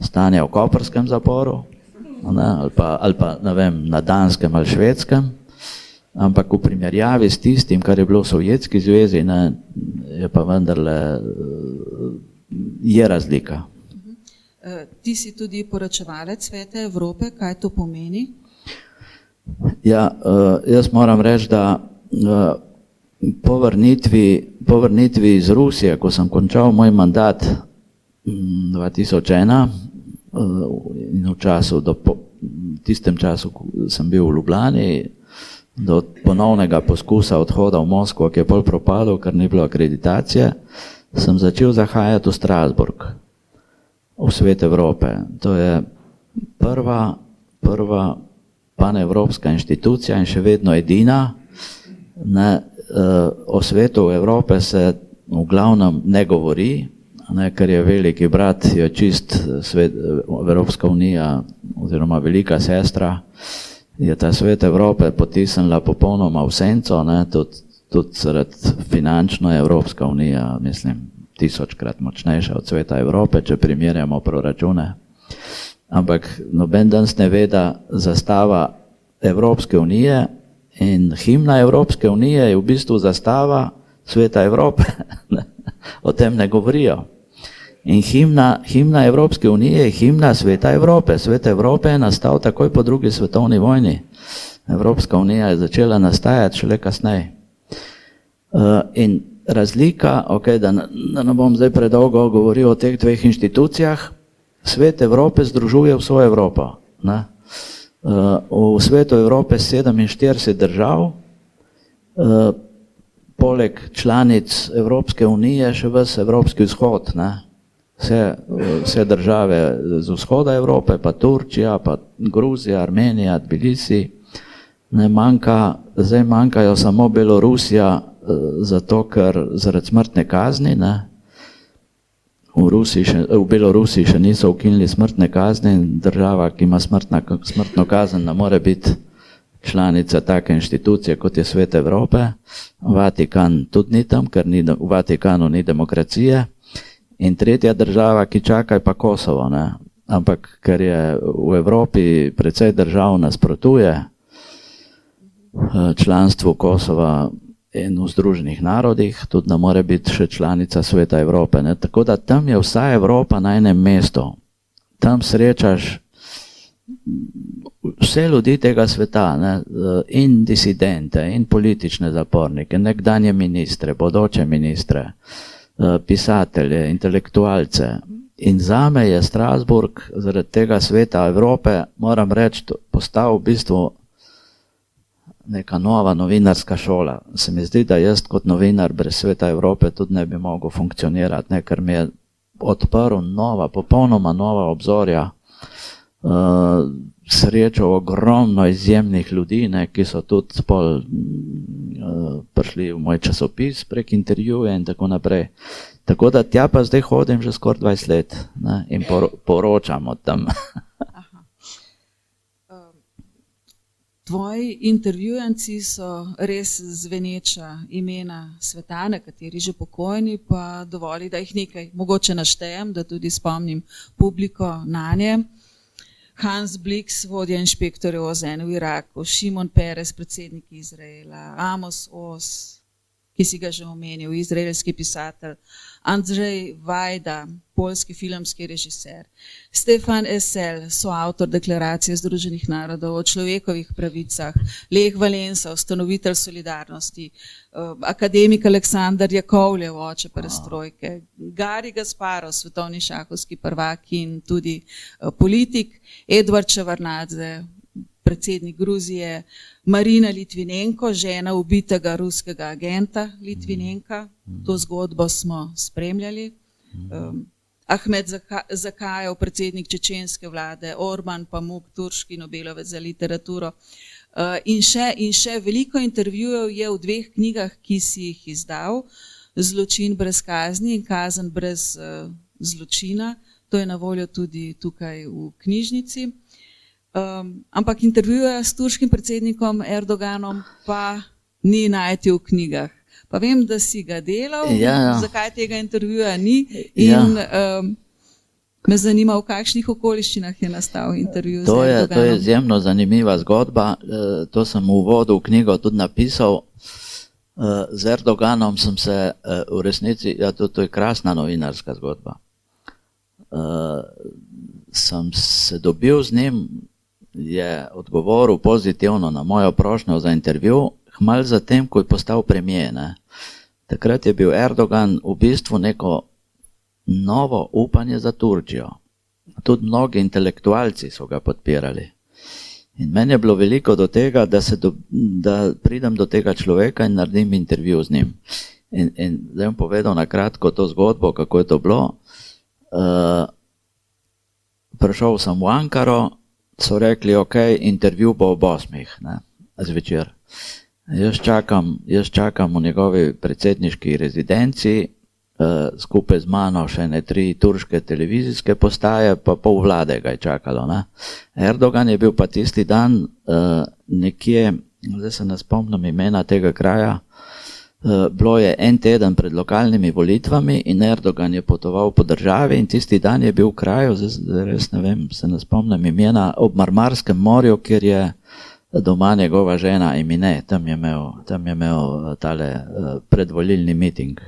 stanja v koprskem zaporu, ne, ali pa ne vem, na Danskem ali Švedskem, ampak v primerjavi s tistim, kar je bilo v Sovjetski zvezi, ne, je pa vendarle je razlika. Ti si tudi poročevalec Sveta Evrope, kaj to pomeni? Ja, jaz moram reči, da po vrnitvi iz Rusije, ko sem končal moj mandat 2001 in v tistem času sem bil v Ljubljani, do ponovnega poskusa odhoda v Moskvo, ki je pol propadel, ker ni bilo akreditacije, sem začel zahajati v Strasbourg, v Svet Evrope. To je prva panevropska inštitucija in še vedno edina. O svetu Evrope se v glavnem ne govori, ne, ker je veliki brat, je čist Evropska unija oziroma velika sestra, je ta Svet Evrope potisnila popolnoma v senco, tudi zaradi finančno je Evropska unija, mislim, 1000-krat močnejša od Sveta Evrope, če primerjamo proračune. Ampak noben danes ne ve, da zastava Evropske unije in himna Evropske unije je v bistvu zastava Sveta Evrope. O tem ne govorijo. In himna Evropske unije je himna Sveta Evrope. Svet Evrope je nastal takoj po drugi svetovni vojni. Evropska unija je začela nastajati šele kasneje. In razlika, da ne bom zdaj predolgo govoril o teh dveh inštitucijah, Svet Evrope združuje vso Evropo. V Svetu Evrope 47 držav, poleg članic Evropske unije še ves Evropski vzhod, vse države z vzhoda Evrope, pa Turčija, pa Gruzija, Armenija, Tbilisi, zdaj manjkajo samo Belorusija, zato ker zaradi smrtne kazni, v Belorusiji še niso ukinili smrtne kazni in država, ki ima smrtno kazen, ne more biti članica take inštitucije, kot je Svet Evrope. Vatikan tudi ni tam, ker v Vatikanu ni demokracije. In tretja država, ki čaka, je pa Kosovo. Ampak ker je v Evropi precej držav nasprotuje članstvu Kosova in v Združenih narodih, tudi ne more biti še članica Sveta Evrope. Tako da tam je vsa Evropa na enem mestu. Tam srečaš vse ljudi tega sveta, in disidente, in politične zapornike, nekdanje ministre, bodoče ministre, pisatelje, intelektualce. In zame je Strasbourg zaradi tega Sveta Evrope, moram reči, postal v bistvu neka nova novinarska šola. Se mi zdi, da jaz kot novinar brez Sveta Evrope tudi ne bi mogel funkcionirati, ker mi je odprl popolnoma nova obzorja, srečal ogromno izjemnih ljudi, ki so tudi prišli v moj časopis prek intervjuje in tako naprej. Tako da tja pa zdaj hodim že skoraj 20 let in poročam od tam. Tvoji intervjujanci so res zveneča imena sveta, nekateri že pokojni, pa dovoli, da jih nekaj mogoče naštejem, da tudi spomnim publiko na nje. Hans Blix, vodja inšpektorjev OZN v Iraku, Šimon Peres, predsednik Izraela, Amos Oz, ki si ga že omenil, izraelski pisatelj, Andrzej Vajda, poljski filmski režiser, Stefan Esel, soavtor deklaracije Združenih narodov o človekovih pravicah, Lech Valensa, ustanovitelj Solidarnosti, akademik Aleksandar Jakovljev, oče perestrojke, Gari Gasparov, svetovni šahovski prvak in tudi politik, Edvard Ševarnadze, predsednik Gruzije, Marina Litvinenko, žena ubitega ruskega agenta Litvinenka, to zgodbo smo spremljali, Ahmed Zakajev, predsednik čečenske vlade, Orban Pamuk, turški Nobelovec za literaturo in še veliko intervjujev je v dveh knjigah, ki si jih izdal, Zločin brez kazni in Kazen brez zločina, to je na voljo tudi tukaj v knjižnici. Ampak intervjuja s turškim predsednikom Erdoganom pa ni najti v knjigah. Pa vem, da si ga delal, zakaj tega intervjuja ni in Me zanima, v kakšnih okoliščinah je nastal intervju z To Erdoganom. je izjemno zanimiva zgodba. To sem v uvodu v knjigo tudi napisal. Z Erdoganom sem se v resnici, ja, to je krasna novinarska zgodba. Sem se dobil z njim, je odgovoril pozitivno na mojo prošnjo za intervju, hmal zatem, ko je postal premijer. Takrat je bil Erdogan v bistvu neko novo upanje za Turčijo. Tudi mnogi intelektualci so ga podpirali. In meni je bilo veliko do tega, da pridem do tega človeka in naredim intervju z njim. In zdaj bom povedal na kratko to zgodbo, kako je to bilo. Prišel sem v Ankaro, so rekli, ok, intervju bo ob 8. Zvečer. Jaz čakam v njegovi predsedniški rezidenci, skupaj z mano še 3 turške televizijske postaje, pa pol vlade ga je čakalo. Erdogan je bil pa tisti dan nekje, zdaj se ne spomnim imena tega kraja, bilo je en teden pred lokalnimi volitvami in Erdogan je potoval po državi in tisti dan je bil v kraju, zdaj res ne vem, se ne spomnim imena, ob Marmarskem morju, kjer je doma njegova žena Emine, tam je imel tale predvolilni miting.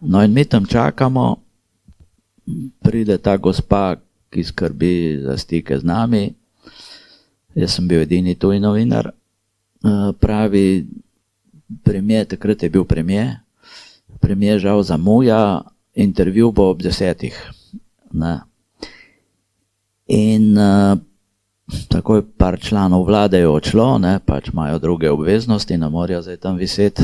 No in mi tam čakamo, pride ta gospa, ki skrbi za stike z nami, jaz sem bil edini tuj novinar, pravi, premijer, takrat je bil premijer žal zamuja, intervju bo ob 10. In takoj par članov vlade je odšlo, pač imajo druge obveznosti, ne morajo zdaj tam viseti.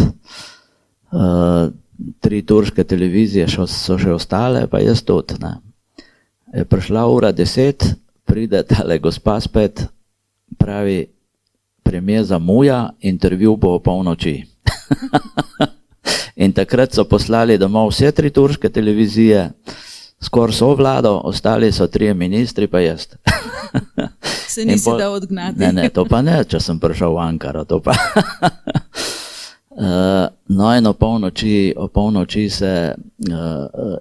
3 turške televizije so še ostale, pa jaz tudi. Je prišla ura 10, pride tale gospa spet, pravi, premijer zamuja, intervju bo o polnoči. In takrat so poslali domov vse 3 turške televizije, skoraj so vlado, ostali so 3 ministri, pa jaz. Se nisi dal odgnati. Ne, to pa ne, če sem prišel v Ankaro, to pa. No in o polnoči se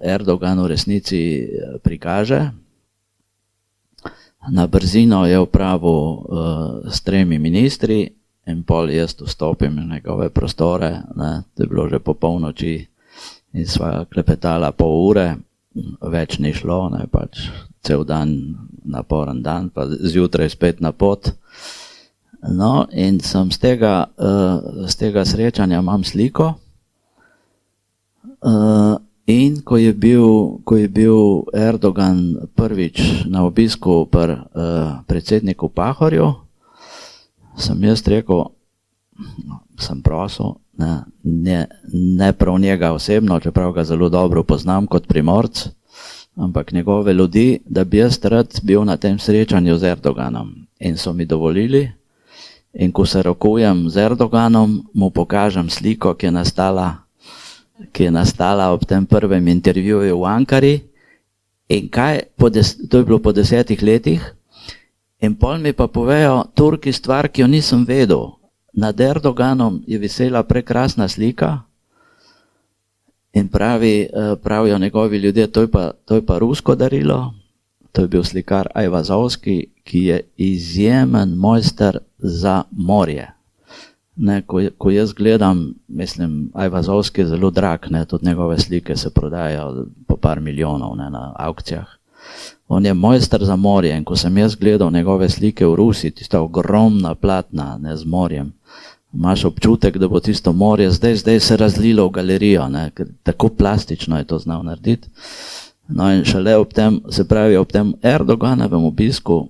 Erdogan v resnici prikaže. Na brzino je opravil s 3 ministri in pol jaz vstopim v njegove prostore, to je bilo že po polnoči in sva klepetala pol ure, več ni šlo, pač cel dan, naporen dan, pa zjutraj spet na pot. No, in sem z tega srečanja imam sliko. In ko je bil Erdogan prvič na obisku pri predsedniku Pahorju, sem jaz rekel, sem prosil, ne prav njega osebno, čeprav ga zelo dobro poznam kot Primorc, ampak njegove ljudi, da bi jaz rad bil na tem srečanju z Erdoganom. In so mi dovolili. In ko se rokujem z Erdoganom, mu pokažem sliko, ki je nastala ob tem prvem intervjuju v Ankari. In to je bilo po 10 letih. In pol mi pa povejo Turki stvar, ki jo nisem vedel. Nad Erdoganom je visela prekrasna slika in pravijo njegovi ljudje, to je pa rusko darilo. To je bil slikar Ajvazovski, ki je izjemen mojster za morje. Ko jaz gledam, mislim, Ajvazovski je zelo drag, tudi njegove slike se prodajajo po par milijonov na aukcijah. On je mojster za morje in ko sem jaz gledal njegove slike v Rusiji, tista ogromna platna z morjem, imaš občutek, da bo tisto morje zdaj se razlilo v galerijo, ker tako plastično je to znal narediti. No in šele ob tem Erdoganovem obisku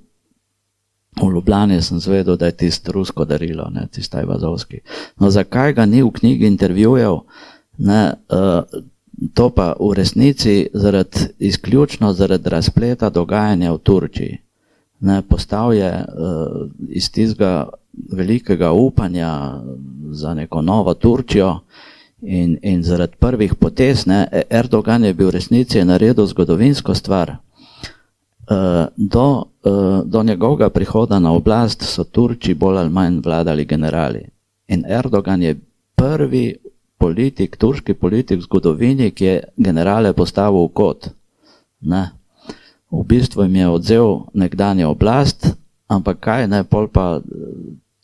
v Ljubljani sem zvedel, da je tisto rusko darilo, tisto Ajvazovski. No zakaj ga ni v knjigi intervjujev? To pa v resnici izključno zaradi razpleta dogajanja v Turčiji. Postal je iz tistega velikega upanja za neko novo Turčijo in zaradi prvih potez, Erdogan je bil v resnici naredil zgodovinsko stvar. Do njegovega prihoda na oblast so Turči bolj ali manj vladali generali. In Erdogan je prvi turški politik v zgodovini, ki je generale postavil v kot. v bistvu jim je odzel nekdanjo oblast, ampak kaj, ne, pol pa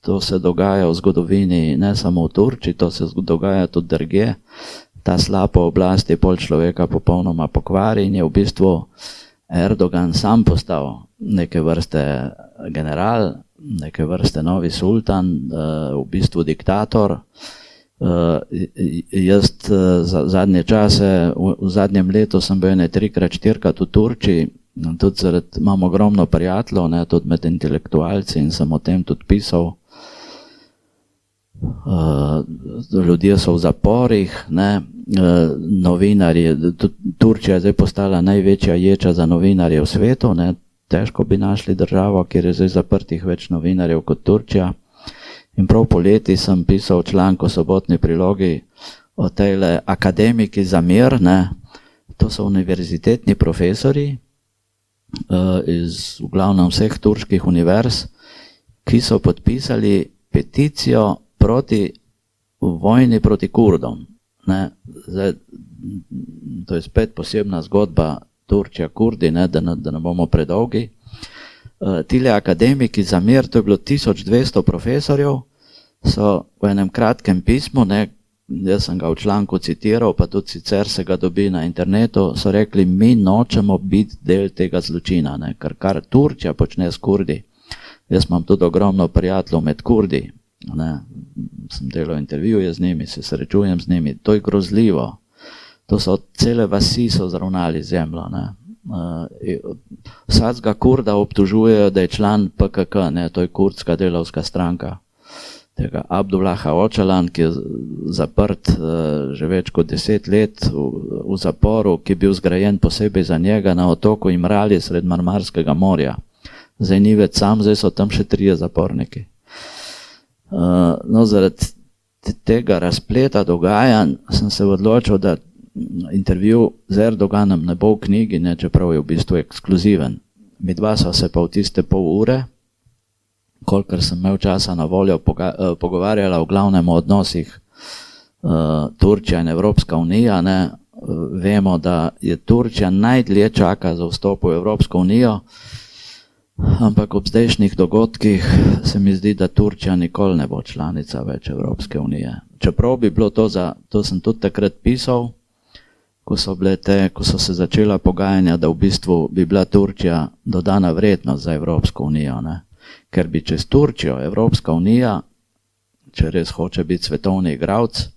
to se dogaja v zgodovini, ne samo v Turčiji, to se dogaja tudi drugje. Ta slaba oblast je pol človeka popolnoma pokvari in je v bistvu Erdogan sam postal neke vrste general, neke vrste novi sultan, v bistvu diktator. Jaz za zadnje čase, v zadnjem letu sem bil 3-4 v Turčiji, tudi imam ogromno prijateljev, ne, tudi med intelektualci in sem o tem tudi pisal. Ljudje so v zaporih, ne, novinarji, Turčija je zdaj postala največja ječa za novinarje v svetu, ne, težko bi našli državo, kjer je zdaj zaprtih več novinarjev kot Turčija. In prav poleti sem pisal članek v Sobotni prilogi o tejle akademiki za mir, ne, to so univerzitetni profesori iz v glavnem vseh turških univerz, ki so podpisali peticijo proti vojni proti Kurdom. Ne. Zdaj, to je spet posebna zgodba Turčija-Kurdi, ne, da ne bomo predolgi. Tile akademiki za mir, to je bilo 1200 profesorjev, so v enem kratkem pismu, ne, jaz sem ga v članku citiral, pa tudi sicer se ga dobi na internetu, so rekli, mi nočemo biti del tega zločina, ne, kar Turčija počne s Kurdi. Jaz imam tudi ogromno prijateljev med Kurdi, ne, sem delal intervjuje z njimi, se srečujem z njimi, to je grozljivo. To so cele vasi so zravnali zemljo, ne. Vsakega Kurda obtožujejo, da je član PKK, ne, to je kurdska delavska stranka. Tega Abdullaha Öcalan, ki je zaprt že več kot 10 let v zaporu, ki je bil zgrajen posebej za njega na otoku Imrali sred Marmarskega morja. Zdaj ni več sam, zdaj so tam še 3 zaporniki. No, zaradi tega razpleta dogajanj sem se odločil, da intervju z Erdoganom ne bo v knjigi, ne, čeprav je v bistvu ekskluziven. Midva sva se pa v tiste pol ure, kolikor sem imel časa na voljo, pogovarjala v glavnem o odnosih Turčija in Evropska unija. Ne. Vemo, da je Turčija najdlje čaka za vstop v Evropsko unijo, ampak ob zdajšnjih dogodkih se mi zdi, da Turčija nikoli ne bo članica več Evropske unije. Čeprav bi bilo to sem tudi takrat pisal, ko so se začela pogajanja, da v bistvu bi bila Turčija dodana vrednost za Evropsko unijo, ne. Ker bi čez Turčijo Evropska unija, če res hoče biti svetovni igralec,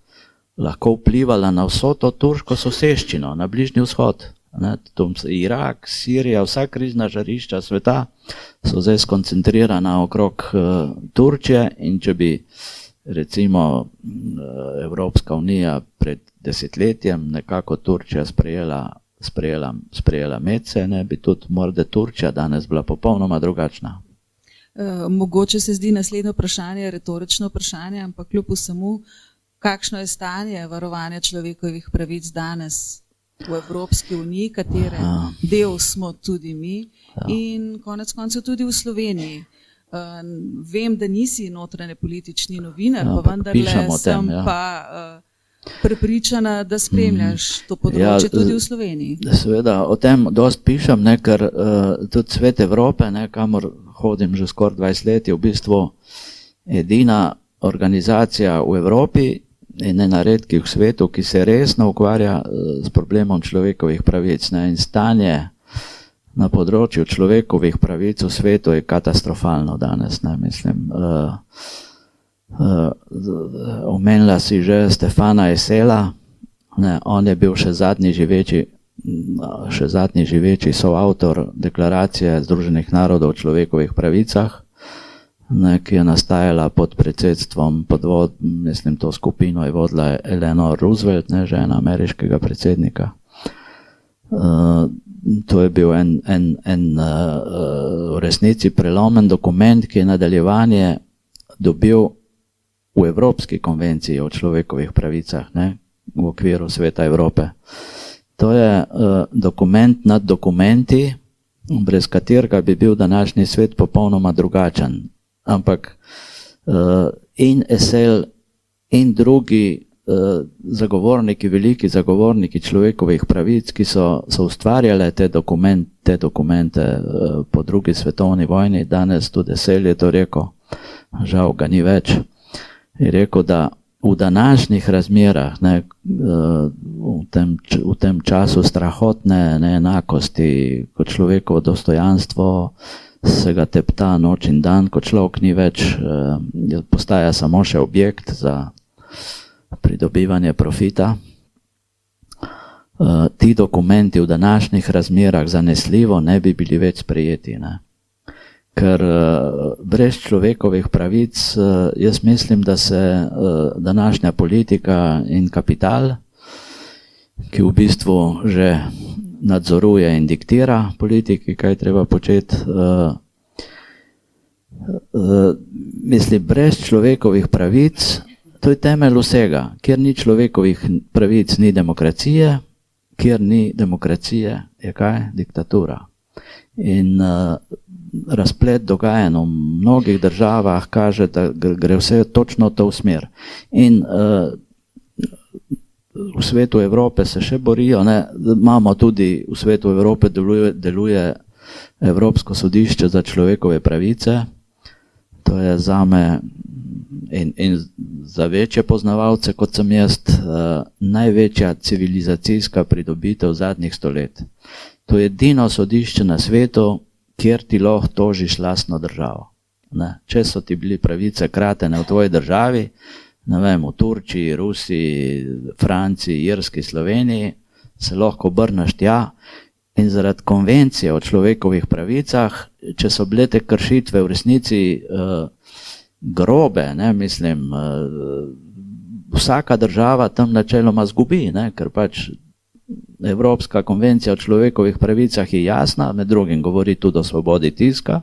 lahko vplivala na vso to turško soseščino, na Bližnji vzhod. Ne. Irak, Sirija, vsa krizna žarišča sveta so zdaj skoncentrirana okrog Turčije in če bi recimo Evropska unija pred desetletjem nekako Turčija sprejela Medse, ne, bi tudi morda Turčija danes bila popolnoma drugačna. Mogoče se zdi naslednje vprašanje retorično vprašanje, ampak kljub vsemu, kakšno je stanje varovanja človekovih pravic danes v Evropski uniji, katere del smo tudi mi in konec koncev tudi v Sloveniji. Vem, da nisi notranje politični novinar, pa vendarle sem pa prepričana, da spremljaš to področje tudi v Sloveniji. Seveda, o tem dosti pišem, ne, ker tudi Svet Evrope, ne, kamor hodim že skoraj 20 let, je v bistvu edina organizacija v Evropi in ena redkih v svetu, ki se resno ukvarja s problemom človekovih pravic, ne, in stanje na področju človekovih pravic v svetu je katastrofalno danes, ne, mislim. Omenila si že Stefana Esela, ne, on je bil še zadnji živeči soavtor deklaracije Združenih narodov o človekovih pravicah, ne, ki je nastajala pod predsedstvom, mislim, to skupino je vodila Eleanor Roosevelt, ne, žena ameriškega predsednika. To je bil v resnici prelomen dokument, ki je nadaljevanje dobil v Evropski konvenciji o človekovih pravicah, ne, v okviru Sveta Evrope. To je dokument nad dokumenti, brez katerega bi bil današnji svet popolnoma drugačen. Ampak in Esel in drugi zagovorniki, veliki zagovorniki človekovih pravic, ki so ustvarjali te dokumente po drugi svetovni vojni, danes tudi Selj je to rekel, žal ga ni več, je rekel, da v današnjih razmerah, ne, v tem času strahotne neenakosti, ko človekovo dostojanstvo se ga tepta noč in dan, ko človek ni več, postaja samo še objekt za pridobivanje profita. Ti dokumenti v današnjih razmerah zanesljivo ne bi bili več sprejeti, ne. Ker brez človekovih pravic, jaz mislim, da se današnja politika in kapital, ki v bistvu že nadzoruje in diktira politiki, kaj treba početi, mislim, brez človekovih pravic, to je temelj vsega. Kjer ni človekovih pravic, ni demokracije, kjer ni demokracije, je kaj? Diktatura. In razplet dogajanj v mnogih državah kaže, da gre vse točno v to smer. In v svetu Evrope se še borijo, ne, imamo tudi v svetu Evrope deluje Evropsko sodišče za človekove pravice, to je zame in za večje poznavalce, kot sem jaz, največja civilizacijska pridobitev zadnjih stolet. To je edino sodišče na svetu, kjer ti lahko tožiš lastno državo. Ne. Če so ti bili pravice kratene v tvoji državi, ne vem, v Turčiji, Rusiji, Franciji, Irski, Sloveniji, se lahko obrneš tja in zaradi konvencije o človekovih pravicah, če so bile te kršitve v resnici grobe, ne, mislim, vsaka država tam načeloma zgubi, ne, ker pač Evropska konvencija o človekovih pravicah je jasna, med drugim govori tudi o svobodi tiska.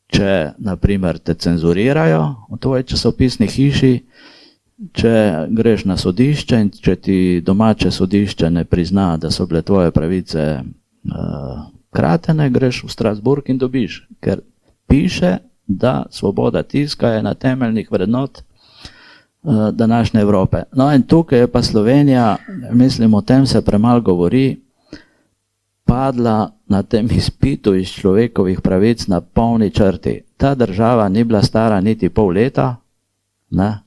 Če, na primer, te cenzurirajo v tvoji časopisni hiši, če greš na sodišče in če ti domače sodišče ne prizna, da so bile tvoje pravice kratene, greš v Strasbourg in dobiš, ker piše, da svoboda tiska je na temeljnih vrednot današnje Evrope. No in tukaj je pa Slovenija, mislim, o tem se premalo govori, padla na tem izpitu iz človekovih pravic na polni črti. Ta država ni bila stara niti pol leta, ne?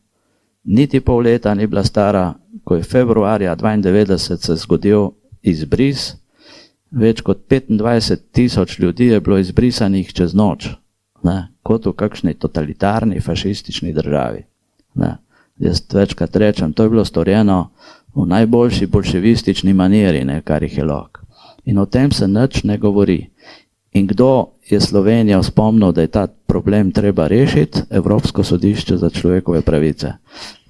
Niti pol leta ni bila stara, ko je februarja 92 se zgodil izbris, več kot 25.000 ljudi je bilo izbrisanih čez noč, ne? Kot v kakšni totalitarni, fašistični državi. Ne? Jaz večkrat rečem, to je bilo storjeno v najboljši bolševistični maniri, ne, kar jih je lahko. In o tem se nič ne govori. In kdo je Slovenijo spomnil, da je ta problem treba rešiti? Evropsko sodišče za človekove pravice.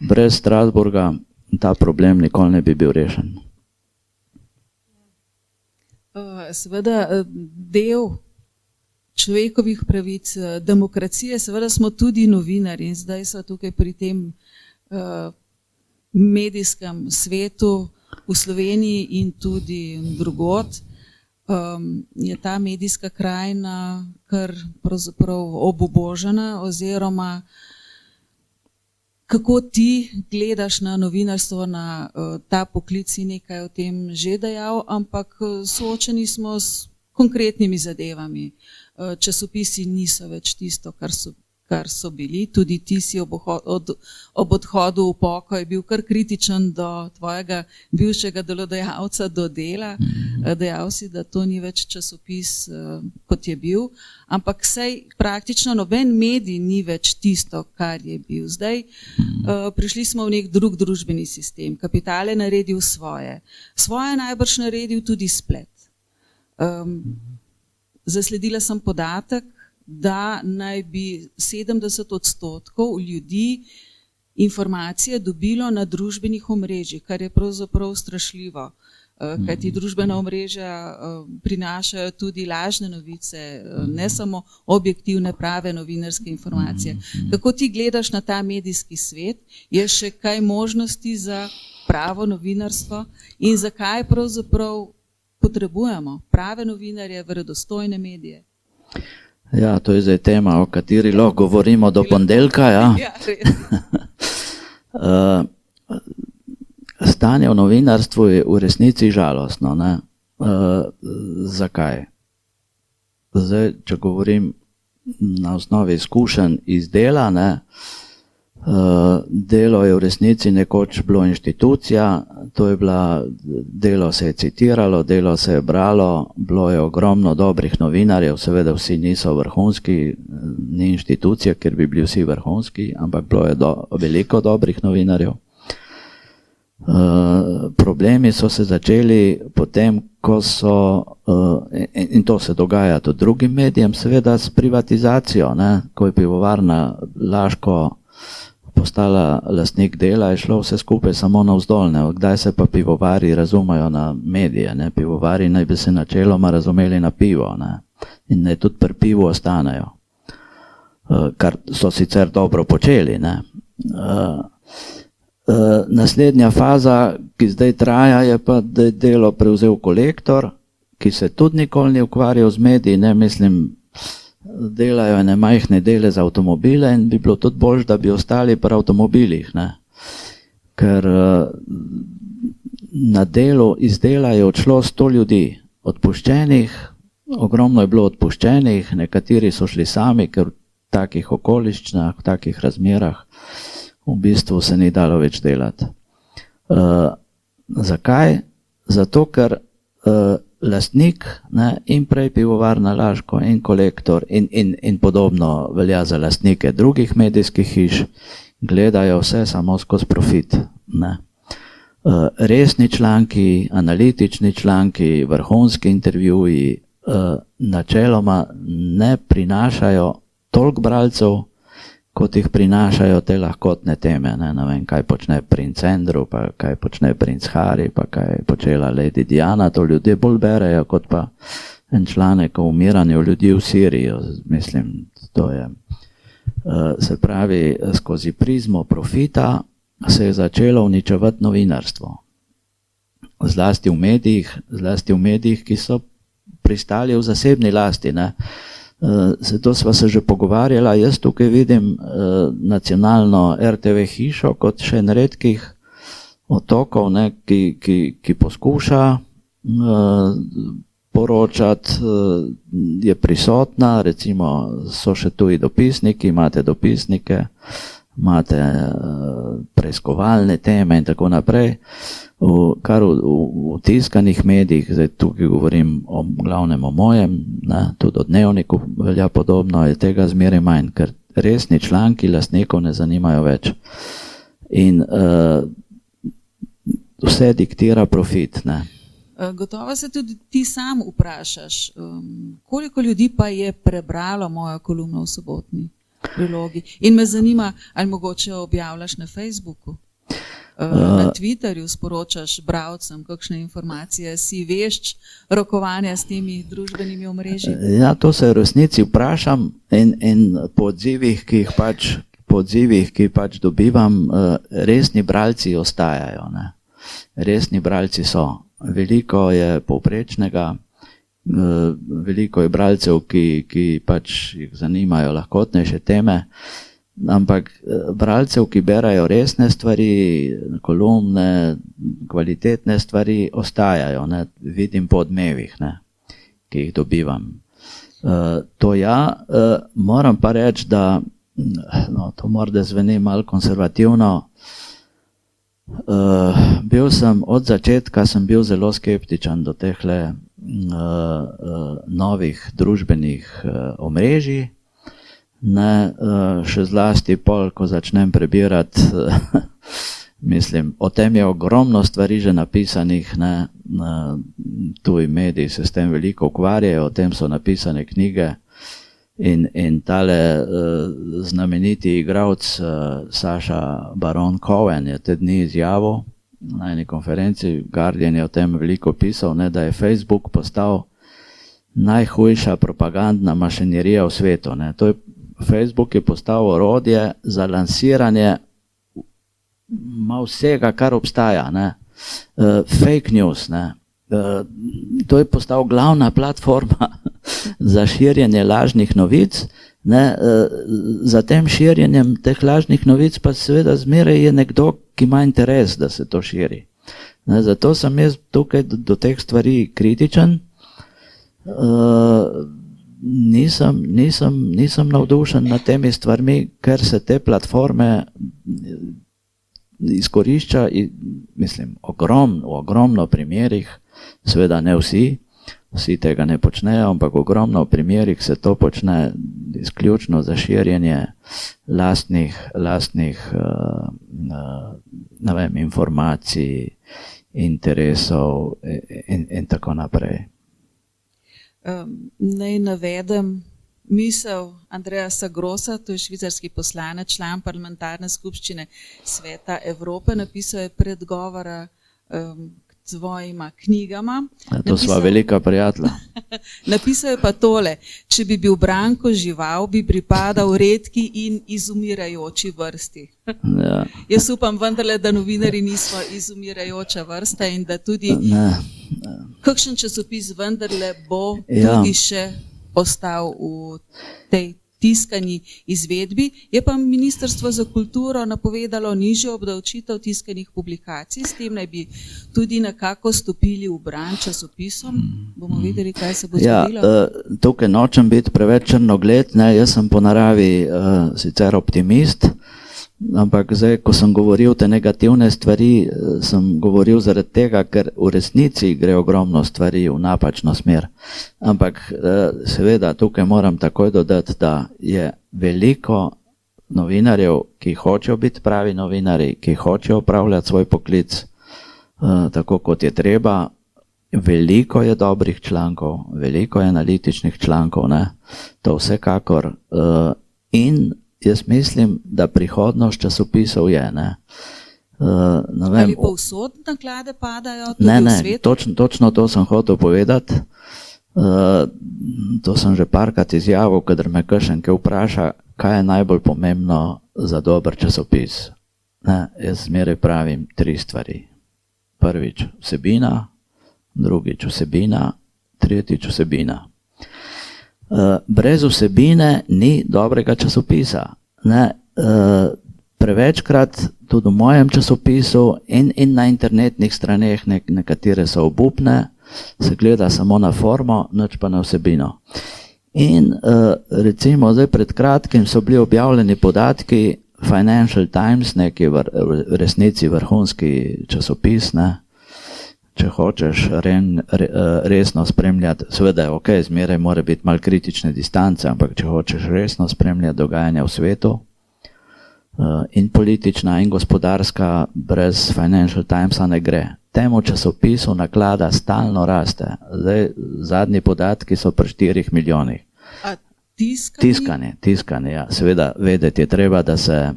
Brez Strasbourga ta problem nikoli ne bi bil rešen. Seveda del človekovih pravic, demokracije, seveda smo tudi novinarji in zdaj so tukaj pri tem medijskem svetu v Sloveniji in tudi drugod, je ta medijska krajina kar pravzaprav obubožana, oziroma kako ti gledaš na novinarstvo, na ta poklic, si nekaj o tem že dejal, ampak soočeni smo s konkretnimi zadevami. Časopisi niso več tisto, kar so bili. Tudi ti si ob odhodu v pokoj bil kar kritičen do tvojega bivšega delodajalca, do Dela. Dejal si, da to ni več časopis, kot je bil, ampak saj praktično noben medij ni več tisto, kar je bil. Zdaj prišli smo v nek drug družbeni sistem. Kapital je naredil svoje. Svoje najbrž naredil tudi splet. Zasledila sem podatek, da naj bi 70% ljudi informacije dobilo na družbenih omrežjih, kar je pravzaprav strašljivo, kajti družbena omrežja prinašajo tudi lažne novice, ne samo objektivne, prave novinarske informacije. Kako ti gledaš na ta medijski svet? Je še kaj možnosti za pravo novinarstvo in zakaj pravzaprav potrebujemo prave novinarje, verodostojne medije? Ja, to je zdaj tema, o kateri lahko govorimo do ponedeljka. Ja. stanje v novinarstvu je v resnici žalostno. Ne? Zakaj? Zdaj, če govorim na osnovi izkušenj iz dela, ne, delo je v resnici nekoč bilo inštitucija, to je bila, delo se je citiralo, delo se je bralo, bilo je ogromno dobrih novinarjev, seveda vsi niso vrhunski, ni inštitucija, ker bi bili vsi vrhunski, ampak bilo je veliko dobrih novinarjev. Problemi so se začeli potem, ko so, in to se dogaja tudi drugim medijem, seveda s privatizacijo, ne, ko je Pivovarna Laško postala lastnik Dela, je šlo vse skupaj samo navzdol, ne, kdaj se pa pivovari razumejo na medije, ne, pivovari naj bi se načeloma razumeli na pivo, ne, in naj tudi pri pivu ostanejo, kar so sicer dobro počeli, ne. Naslednja faza, ki zdaj traja, je pa, da je Delo prevzel Kolektor, ki se tudi nikoli ni ukvarjal z mediji, ne, mislim, delajo ene majhne dele za avtomobile in bi bilo tudi boljše, da bi ostali pri avtomobilih, ne. Ker na Delu iz Dela je odšlo 100 ljudi, odpuščenih, ogromno je bilo odpuščenih, nekateri so šli sami, ker v takih okoliščinah, v takih razmerah v bistvu se ni dalo več delati. Zakaj? Zato, ker lastnik, ne, in prej Pivovarna Laško in Kolektor in podobno velja za lastnike drugih medijskih hiš, gledajo vse samo skozi profit. Ne. Resni članki, analitični članki, vrhunski intervjuji načeloma ne prinašajo toliko bralcev, kot jih prinašajo te lahkotne teme. Ne vem, kaj počne princ Andrew, pa kaj počne princ Harry, pa kaj počela Lady Diana, to ljudje bolj berejo, kot pa en članek o umiranju ljudi v Siriji. Mislim, to je, se pravi, skozi prizmo profita se je začelo uničevati novinarstvo. Zlasti v medijih, ki so pristali v zasebni lasti, ne. Zato sva se že pogovarjala, jaz tukaj vidim nacionalno RTV hišo kot še en redkih otokov, ne, ki poskuša poročati, je prisotna, recimo so še tuji dopisniki, imate dopisnike, imate preiskovalne teme in tako naprej. Kar v tiskanih medijih, zdaj tukaj govorim o glavnem o mojem, ne, tudi o Dnevniku velja podobno, je tega zmeraj manj, ker resni članki lastnikov ne zanimajo več. In vse diktira profit. Ne. Gotovo se tudi ti sam vprašaš, koliko ljudi pa je prebralo mojo kolumno v Sobotni prilogi. In me zanima, ali mogoče objavljaš na Facebooku? Na Twitterju sporočaš bralcem kakšne informacije, si vešč rokovanja s temi družbenimi omrežji? Ja, to se v resnici vprašam in po odzivih, ki pač dobivam, resni bralci ostajajo. Ne. Resni bralci so. Veliko je povprečnega, veliko je bralcev, ki pač jih zanimajo lahkotnejše teme, ampak bralcev, ki berajo resne stvari, kolumne, kvalitetne stvari, ostajajo, ne, vidim po odmevih, ne, ki jih dobivam. To ja, moram pa reči, da, no, to morda zveni malo konservativno, od začetka sem bil zelo skeptičen do tehle novih družbenih omrežij. Ne, še zlasti pol, ko začnem prebirati, mislim, o tem je ogromno stvari že napisanih, ne, tuji mediji se s tem veliko ukvarjajo, o tem so napisane knjige in tale znameniti igralec Saša Baron Cohen je te dni izjavil na eni konferenci, Guardian je o tem veliko pisal, ne, da je Facebook postal najhujša propagandna mašinerija v svetu. Ne. To je Facebook je postal orodje za lansiranje vsega, kar obstaja. Ne. Fake news. Ne. To je postal glavna platforma za širjenje lažnih novic Ne, za tem širjenjem teh lažnih novic pa seveda zmeraj je nekdo, ki ima interes, da se to širi. Ne, zato sem jaz tukaj do teh stvari kritičen. Nisem navdušen nad temi stvarmi, ker se te platforme izkorišča, mislim, ogromno primerih, seveda ne vsi tega ne počnejo, ampak ogromno primerih se to počne izključno za širjenje lastnih ne vem, informacij, interesov in tako naprej. Naj navedem misel Andreasa Grossa, to je švicarski poslanec, član parlamentarne skupščine Sveta Evrope, napisal je predgovora k svojima knjigama. To sva velika prijatelja. Napisal je pa tole: če bi bil Branko žival, bi pripadal redki in izumirajoči vrsti. Ja. Jaz upam vendarle, da novinarji nismo izumirajoča vrsta in da tudi kakšen časopis vendarle bo tudi še ostal v tej tiskani izvedbi. Je pa Ministrstvo za kulturo napovedalo nižjo obdavčitev tiskanih publikacij, s tem naj bi tudi nekako stopili v bran časopisom. Bomo videli, kaj se bo zgodilo. Tukaj nočem biti preveč črnogled, jaz sem po naravi sicer optimist, ampak zdaj, ko sem govoril te negativne stvari, sem govoril zaradi tega, ker v resnici gre ogromno stvari v napačno smer. Ampak seveda tukaj moram takoj dodati, da je veliko novinarjev, ki hočejo biti pravi novinarji, ki hočejo opravljati svoj poklic tako, kot je treba. Veliko je dobrih člankov, veliko je analitičnih člankov, to vsekakor. In jaz mislim, da prihodnost časopisov je. Ali povsod naklade padajo tudi v svetu? Točno to sem hotel povedati. To sem že parkrat izjavil, kadar me kakšen kaj vpraša, kaj je najbolj pomembno za dober časopis. Jaz zmeraj pravim 3 stvari. Prvič vsebina, drugič vsebina, tretjič vsebina. Brez vsebine ni dobrega časopisa. Prevečkrat tudi v mojem časopisu in na internetnih straneh, nekatere so obupne, se gleda samo na formo, nič pa na vsebino. In recimo zdaj pred kratkim so bili objavljeni podatki Financial Times, neki v resnici vrhunski časopis, če hočeš resno spremljati, seveda je ok, zmeraj mora biti malo kritične distance, ampak če hočeš resno spremljati dogajanja v svetu, in politična in gospodarska, brez Financial Timesa ne gre. Temu časopisu naklada stalno raste. Zdaj, zadnji podatki so pri 4 milijonih. A tiskanje, ja. Seveda vedeti je treba, da se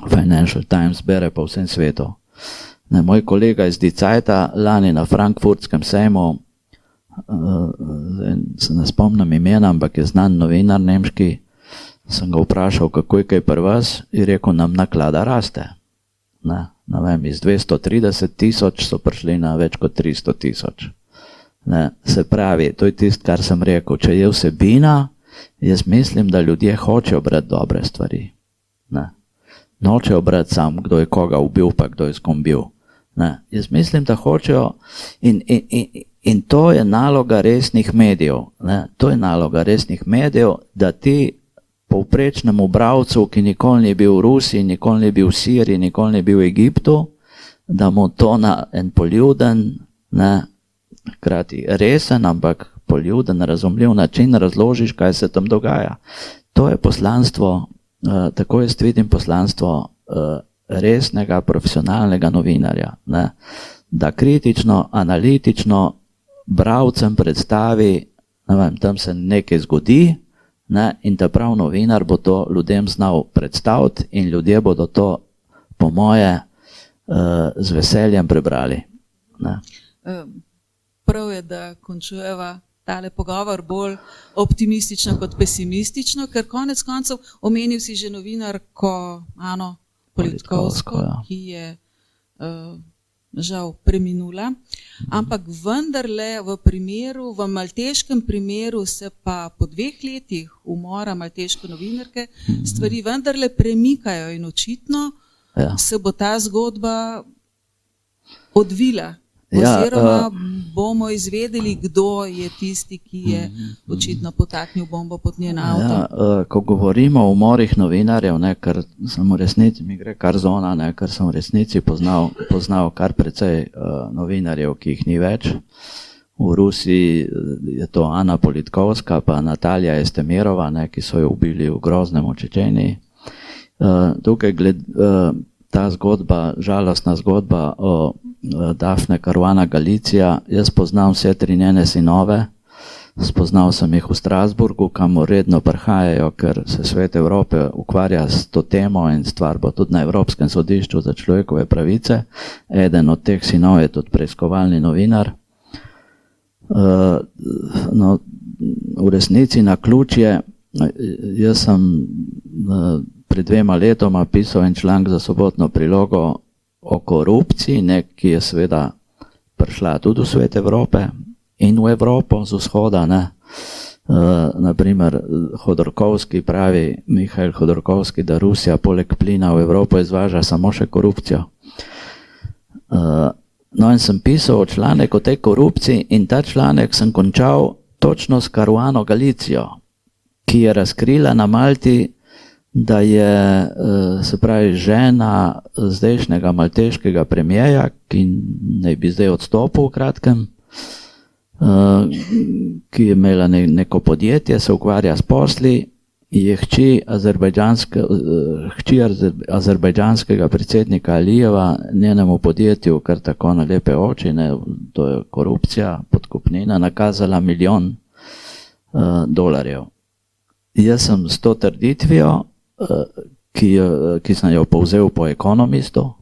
Financial Times bere po vsem svetu. Moj kolega iz Die Zeita lani na frankfurtskem sejmu, se ne spomnim imena, ampak je znan novinar nemški, sem ga vprašal, kako je kaj pri vas, in rekel, nam naklada raste. Ne vem, iz 230 tisoč so prišli na več kot 300 tisoč. Se pravi, to je tisto, kar sem rekel, če je vsebina, jaz mislim, da ljudje hočejo brati dobre stvari. Nočejo brati sam, kdo je koga ubil, pa kdo je s kom bil. Jaz mislim, da hočejo in to je naloga resnih medijev. To je naloga resnih medijev, da ti povprečnemu bralcu, ki nikoli ni bil v Rusiji, nikoli ni bil v Siriji, nikoli ni bil v Egiptu, da mu to na en poljuden, hkrati resen, ampak poljuden, razumljiv način razložiš, kaj se tam dogaja. To je poslanstvo, tako jaz vidim poslanstvo resnega, profesionalnega novinarja, da kritično, analitično bralcem predstavi, tam se nekaj zgodi, in da prav novinar bo to ljudem znal predstaviti in ljudje bodo to, po moje, z veseljem prebrali. Prav je, da končujeva tale pogovor bolj optimistično kot pesimistično, ker konec koncev omenil si že novinarko Ano Politkovsko, ki je žal preminula, ampak vendarle v malteškem primeru se pa po 2 letih umora malteške novinarke stvari vendarle premikajo in očitno se bo ta zgodba odvila. Oziroma bomo izvedeli, kdo je tisti, ki je očitno potaknil bombo pod njen avto. Ko govorimo o umorih novinarjev, ker sem v resnici, mi gre kar zona, ker sem v resnici poznal kar precej novinarjev, ki jih ni več. V Rusiji je to Ana Politkovska pa Natalija Estemirova, ki so jo ubili v groznem Čečeniji. Tukaj ta zgodba, žalostna zgodba o Dafne Caruana Galizia, jaz poznam vse 3 njene sinove, spoznal sem jih v Strasburgu, kamor redno prihajajo, ker se Svet Evrope ukvarja s to temo in stvar bo tudi na Evropskem sodišču za človekove pravice. Eden od teh sinov je tudi preiskovalni novinar. V resnici naključje, jaz sem pred 2 letoma pisal en članek za Sobotno prilogo o korupciji, ki je seveda prišla tudi v Svet Evrope in v Evropo z vzhoda. Naprimer, Hodorkovski pravi, Mihail Hodorkovski, da Rusija poleg plina v Evropo izvaža samo še korupcijo. In sem pisal članek o tej korupciji in ta članek sem končal točno s Caruano Galizijo, ki je razkrila na Malti, da je, se pravi, žena zdajšnjega malteškega premierja, ki naj bi zdaj odstopil v kratkem, ki je imela neko podjetje, se ukvarja s posli, je hči azerbajdžanskega predsednika Alijeva njenemu podjetju, kar tako na lepe oči, to je korupcija, podkupnina, nakazala $1 milijon. Jaz sem s to trditvijo, ki sem jo povzel po Economistu,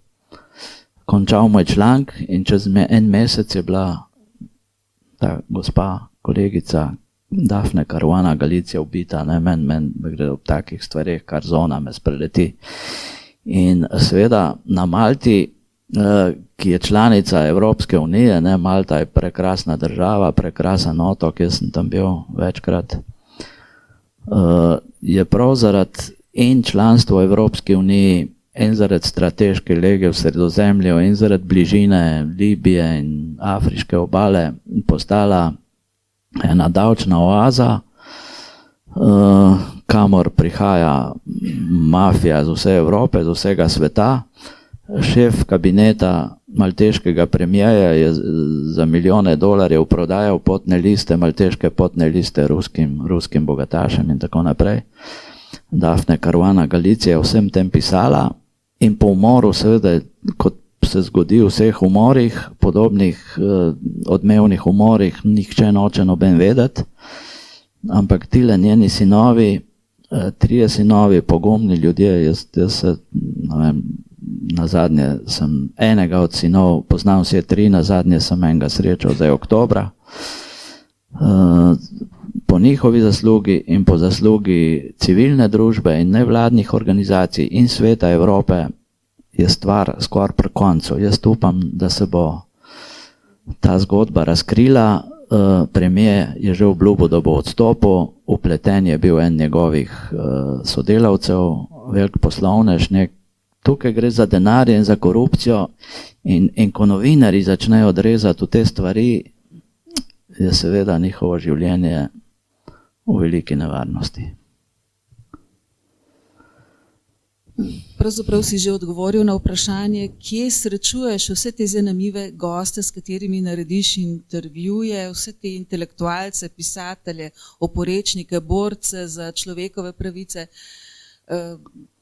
končal moj članek in čez 1 mesec je bila ta gospa, kolegica Dafne Caruana Galizia ubita. Meni gre ob takih stvareh, kar zona me spreleti. In seveda na Malti, ki je članica Evropske unije, Malta je prekrasna država, prekrasen otok, jaz sem tam bil večkrat, je prav zaradi in članstvo v Evropski uniji in zaradi strateške lege v Sredozemlju in zaradi bližine Libije in afriške obale postala ena davčna oaza, kamor prihaja mafija z vse Evrope, z vsega sveta. Šef kabineta malteškega premierja je za $milijone prodajal potne liste, malteške potne liste ruskim bogatašem in tako naprej. Dafne Caruana Galizia je vsem tem pisala in po umoru, seveda, kot se zgodi v vseh umorih, podobnih odmevnih umorih, nihče noče noben vedeti, ampak tile njeni sinovi, 3 sinovi, pogumni ljudje, jaz se, nazadnje sem enega od sinov, poznam vse 3, nazadnje sem enega srečal zdaj oktobra. Po njihovi zaslugi in po zaslugi civilne družbe in nevladnih organizacij in Sveta Evrope je stvar skoraj pri koncu. Jaz upam, da se bo ta zgodba razkrila. Premier je že obljubil, da bo odstopil, vpleten je bil en njegovih sodelavcev, velik poslovnež. Tukaj gre za denar in za korupcijo in ko novinarji začnejo odrezati v te stvari, je seveda njihovo življenje v veliki nevarnosti. Pravzaprav si že odgovoril na vprašanje, kje srečuješ vse te zanimive goste, s katerimi narediš intervjuje, vse te intelektualce, pisatelje, oporečnike, borce za človekove pravice.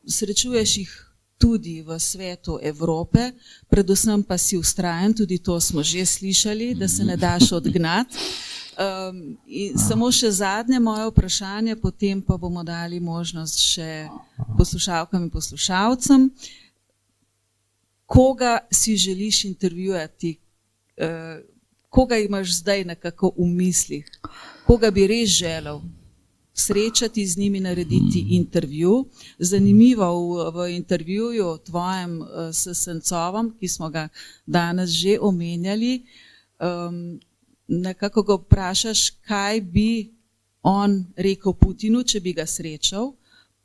Srečuješ jih tudi v svetu Evrope, predvsem pa si vztrajen, tudi to smo že slišali, da se ne daš odgnati. In samo še zadnje moje vprašanje, potem pa bomo dali možnost še poslušalkam in poslušalcem. Koga si želiš intervjuvati? Koga imaš zdaj nekako v mislih? Koga bi res želel? srečati z njimi, narediti intervju. Zanimivo v intervjuju tvojem s Sencovom, ki smo ga danes že omenjali, nekako ga vprašaš, kaj bi on rekel Putinu, če bi ga srečal,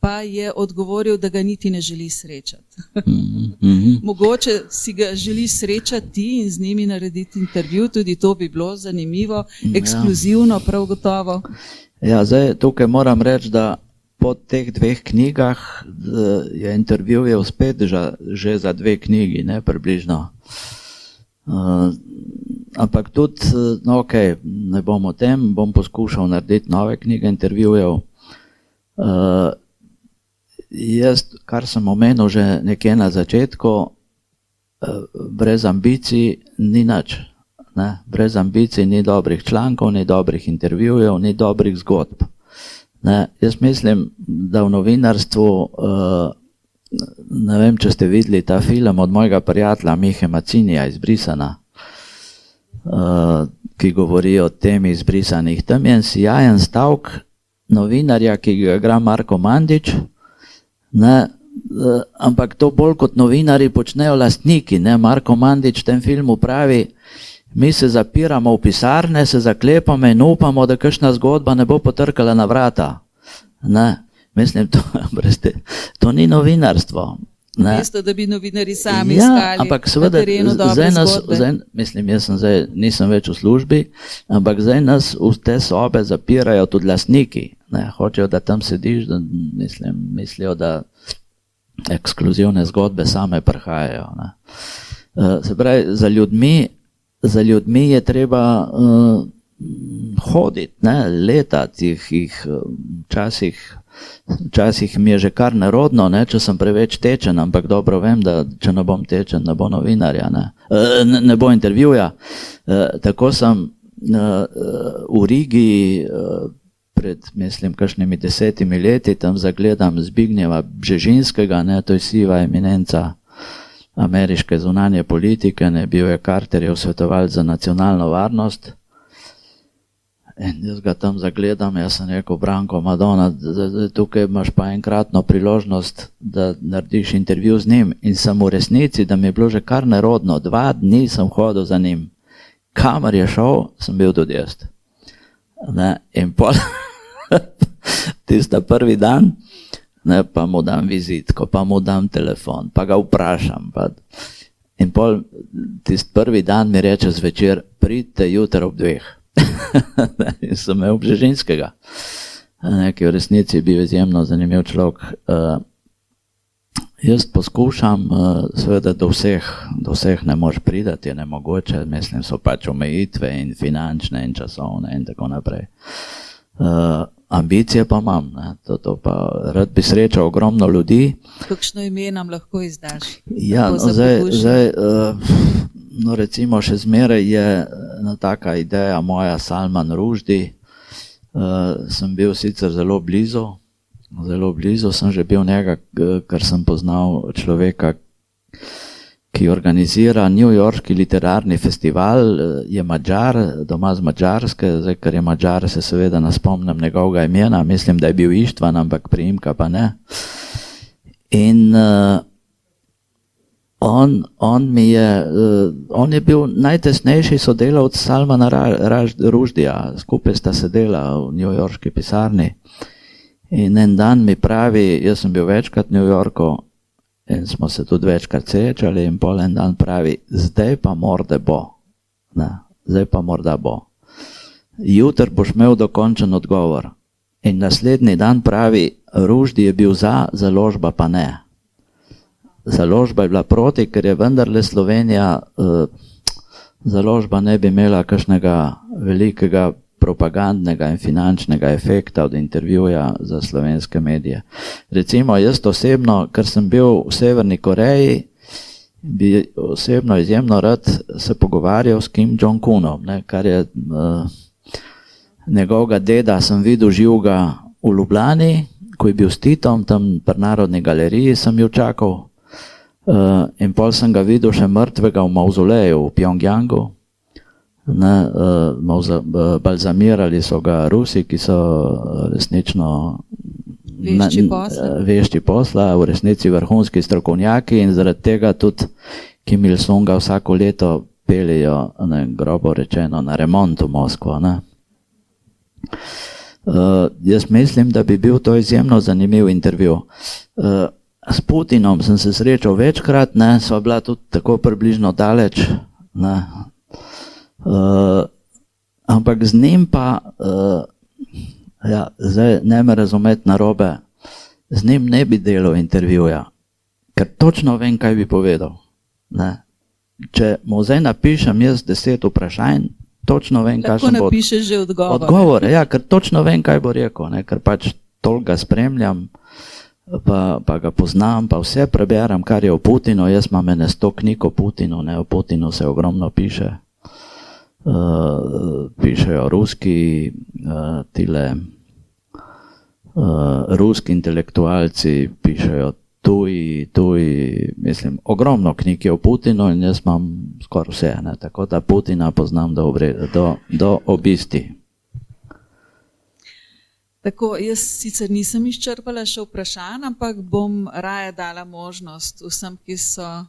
pa je odgovoril, da ga niti ne želi srečati. Mogoče si ga želi srečati in z njimi narediti intervju, tudi to bi bilo zanimivo, ekskluzivno, prav gotovo. Ja, zdaj tukaj moram reči, da po teh dveh knjigah je intervjujev spet že za 2 knjigi, ne, približno. Ampak tudi, no okej, ne bom o tem, bom poskušal narediti nove knjige intervjujev. Jaz, kar sem omenil že nekje na začetku, brez ambicij ni nič. Ne? Brez ambicij ni dobrih člankov, ni dobrih intervjujev, ni dobrih zgodb. Ne? Jaz mislim, da v novinarstvu, ne vem, če ste videli ta film od mojega prijatelja Mihe Macinija, Izbrisana, ki govori o temi izbrisanih. Tam je en sijajen stavek novinarja, ki ga igra Marko Mandić, ne, ampak to bolj kot novinarji počnejo lastniki. Ne. Marko Mandić v tem filmu pravi, mi se zapiramo v pisarne, se zaklepamo in upamo, da kakšna zgodba ne bo potrkala na vrata. Ne. Mislim, to ni novinarstvo. Mesto, da bi novinari sami iskali na terenu dobre zgodbe. Mislim, jaz nisem več v službi, ampak zdaj nas v te sobe zapirajo tudi lastniki. Ne, hočejo, da tam sediš, da mislijo, da ekskluzivne zgodbe same prihajajo. Ne. Se pravi, za ljudmi je treba hoditi, ne, letati jih včasih mi je že kar nerodno, ne, če sem preveč tečen, ampak dobro vem, da če ne bom tečen, ne bo novinarja, ne bo intervjuja. Tako sem v Rigi pred, mislim, kakšnimi 10 leti, tam zagledam Zbignjeva Bžežinskega, ne, to je siva eminenca ameriške zunanje politike, ne, bil je Carterjev svetovalec za nacionalno varnost. In jaz ga tam zagledam, jaz sem rekel, Branko, Madonna, tukaj imaš pa enkratno priložnost, da narediš intervju z njim. In sem v resnici, da mi je bilo že kar nerodno, 2 dni sem hodil za njim. Kamor je šel, sem bil tudi jaz. Ne, in pol, tista prvi dan, ne, pa mu dam vizitko, pa mu dam telefon, pa ga vprašam. In pol, tist prvi dan mi reče zvečer, pridite jutri ob 2. In sem imel Bžežinskega, ki v resnici je bil izjemno zanimiv človek. Jaz poskušam, seveda do vseh ne moš priti, je nemogoče, mislim, so pač omejitve in finančne in časovne in tako naprej. Ambicije pa imam, ne, to pa rad bi srečal ogromno ljudi. Kakšno ime nam lahko izdaš? Ja, no, zdaj, no recimo še zmeraj je ena taka ideja moja Salman Rushdie, sem bil sicer zelo blizu sem že bil njega, ker sem poznal človeka, ki organizira New Yorkski literarni festival, je Madžar, doma z Madžarske, zdaj, ker je Madžar, se seveda ne spomnim njegovega imena, mislim, da je bil Ištvan, ampak priimka pa ne. In on je bil najtesnejši sodelavec Salmana Rushdija, skupaj sta sedela v New Yorkski pisarni. In en dan mi pravi, jaz sem bil večkrat v New Yorku in smo se tudi večkrat srečali, in pol en dan pravi, zdaj pa morda bo. Zdaj pa morda bo. Jutri boš imel dokončen odgovor. In naslednji dan pravi, Rushdie je bil za, založba pa ne. Založba je bila proti, ker je vendarle Slovenija, založba ne bi imela kakšnega velikega propagandnega in finančnega efekta od intervjuja za slovenske medije. Recimo jaz osebno, ker sem bil v Severni Koreji, bi osebno izjemno rad se pogovarjal s Kim Jong-unom, kar je njegovega deda sem videl živega v Ljubljani, ko je bil s Titom, tam pri Narodni galeriji sem jo čakal, in pol sem ga videl še mrtvega v mavzoleju v Pjongjangu, Ne, balzamirali so ga Rusi, ki so resnično vešči posla, v resnici vrhunski strokovnjaki in zaradi tega tudi Kim Il-sunga vsako leto peljejo, grobo rečeno, na remont v Moskvo. Ne. Jaz mislim, da bi bil to izjemno zanimiv intervju. S Putinom sem se srečal večkrat, ne, sva bila tudi tako približno daleč, ne. Ampak z njim pa, ja, zdaj ne me razumeti narobe, z njim ne bi delal intervjuja, ker točno vem, kaj bi povedal. Ne. Če mu zdaj napišem jaz 10 vprašanj, točno vem, kaj Tako napišeš že odgovore. Ja, ker točno vem, kaj bo rekel, ne, ker pač toliko ga spremljam, pa ga poznam, pa vse preberem, kar je o Putinu. Jaz imam 100 knjig o Putinu, ne, o Putinu se ogromno piše. Pišejo ruski ruski intelektualci, pišejo tuji, mislim, ogromno knjig je o Putinu in jaz imam skoraj vse, ne, tako da Putina poznam do obisti. Tako, jaz sicer nisem izčrpala še vprašanj, ampak bom raje dala možnost vsem, ki so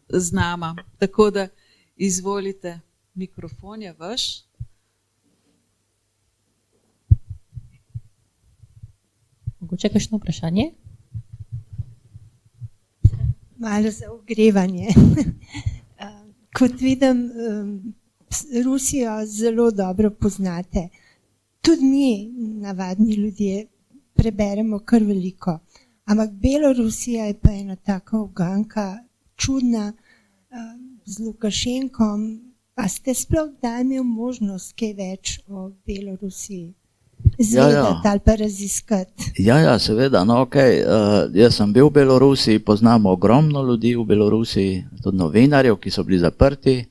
z nama. Tako da izvolite, mikrofon je vaš. Mogoče kakšno vprašanje? Malo za ogrevanje. Kot vidim, Rusijo zelo dobro poznate. Tudi mi, navadni ljudje, preberemo kar veliko. Ampak Belorusija je pa ena taka uganka, čudna, z Lukašenkom. A ste sploh kdaj imeli možnost kaj več o Belorusiji zvedati ali pa raziskati? Ja, seveda, no okej. Jaz sem bil v Belorusiji, poznam ogromno ljudi v Belorusiji, tudi novinarjev, ki so bili zaprti.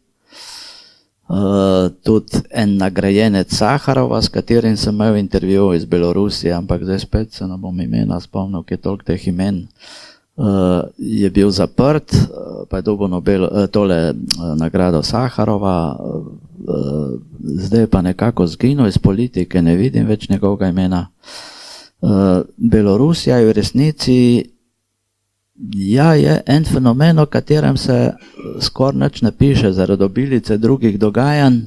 Tudi en nagrajenec Saharova, s katerim sem imel intervju iz Belorusije, ampak zdaj spet se ne bom imena spomnil, ki je toliko teh imen, je bil zaprt, pa je dobil tole nagrado Saharova, zdaj pa nekako zginil iz politike, ne vidim več njegovega imena. Belorusija je v resnici, ja, je en fenomen, o katerem se skoraj nič ne piše, zaradi obilice drugih dogajanj,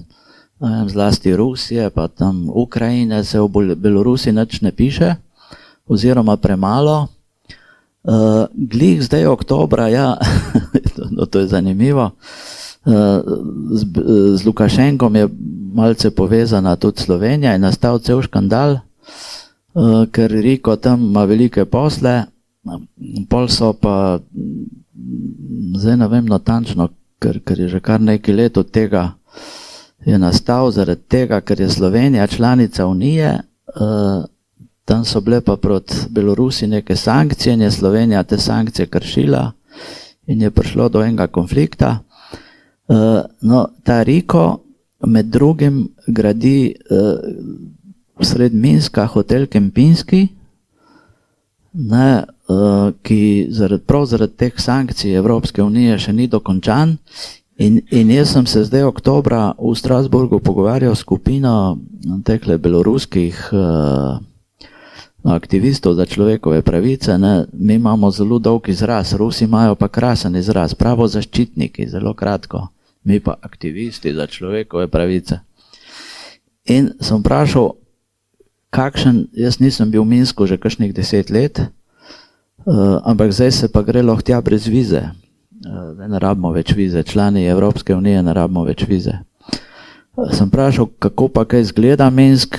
zlasti Rusije, pa tam Ukrajine, se v Belorusiji nič ne piše, oziroma premalo. Glih zdaj oktobra, ja, to je zanimivo, z Lukašenkom je malce povezana tudi Slovenija, je nastal cel škandal, ker Riko tam ima velike posle, pol so pa, zdaj ne vem natančno, ker je že kar nekaj let od tega je nastal, zaradi tega, ker je Slovenija članica Unije, tam so bile pa proti Belorusiji neke sankcije in je Slovenija te sankcije kršila in je prišlo do enega konflikta. No, ta Riko med drugim gradi sred Minska hotel Kempinski, ne, ki prav zaradi teh sankcij Evropske unije še ni dokončan. In jaz sem se zdaj oktobra v Strasburgu pogovarjal s skupino tehle beloruskih aktivistov za človekove pravice. Ne. Mi imamo zelo dolg izraz, Rusi imajo pa krasen izraz, pravo zaščitniki, zelo kratko, mi pa aktivisti za človekove pravice. In sem vprašal, jaz nisem bil v Minsku že kakšnih 10 let, ampak zdaj se pa gre lahko tja brez vize. Ne rabimo več vize, člani Evropske unije ne rabimo več vize. Sem vprašal, kako pa kaj izgleda Minsk,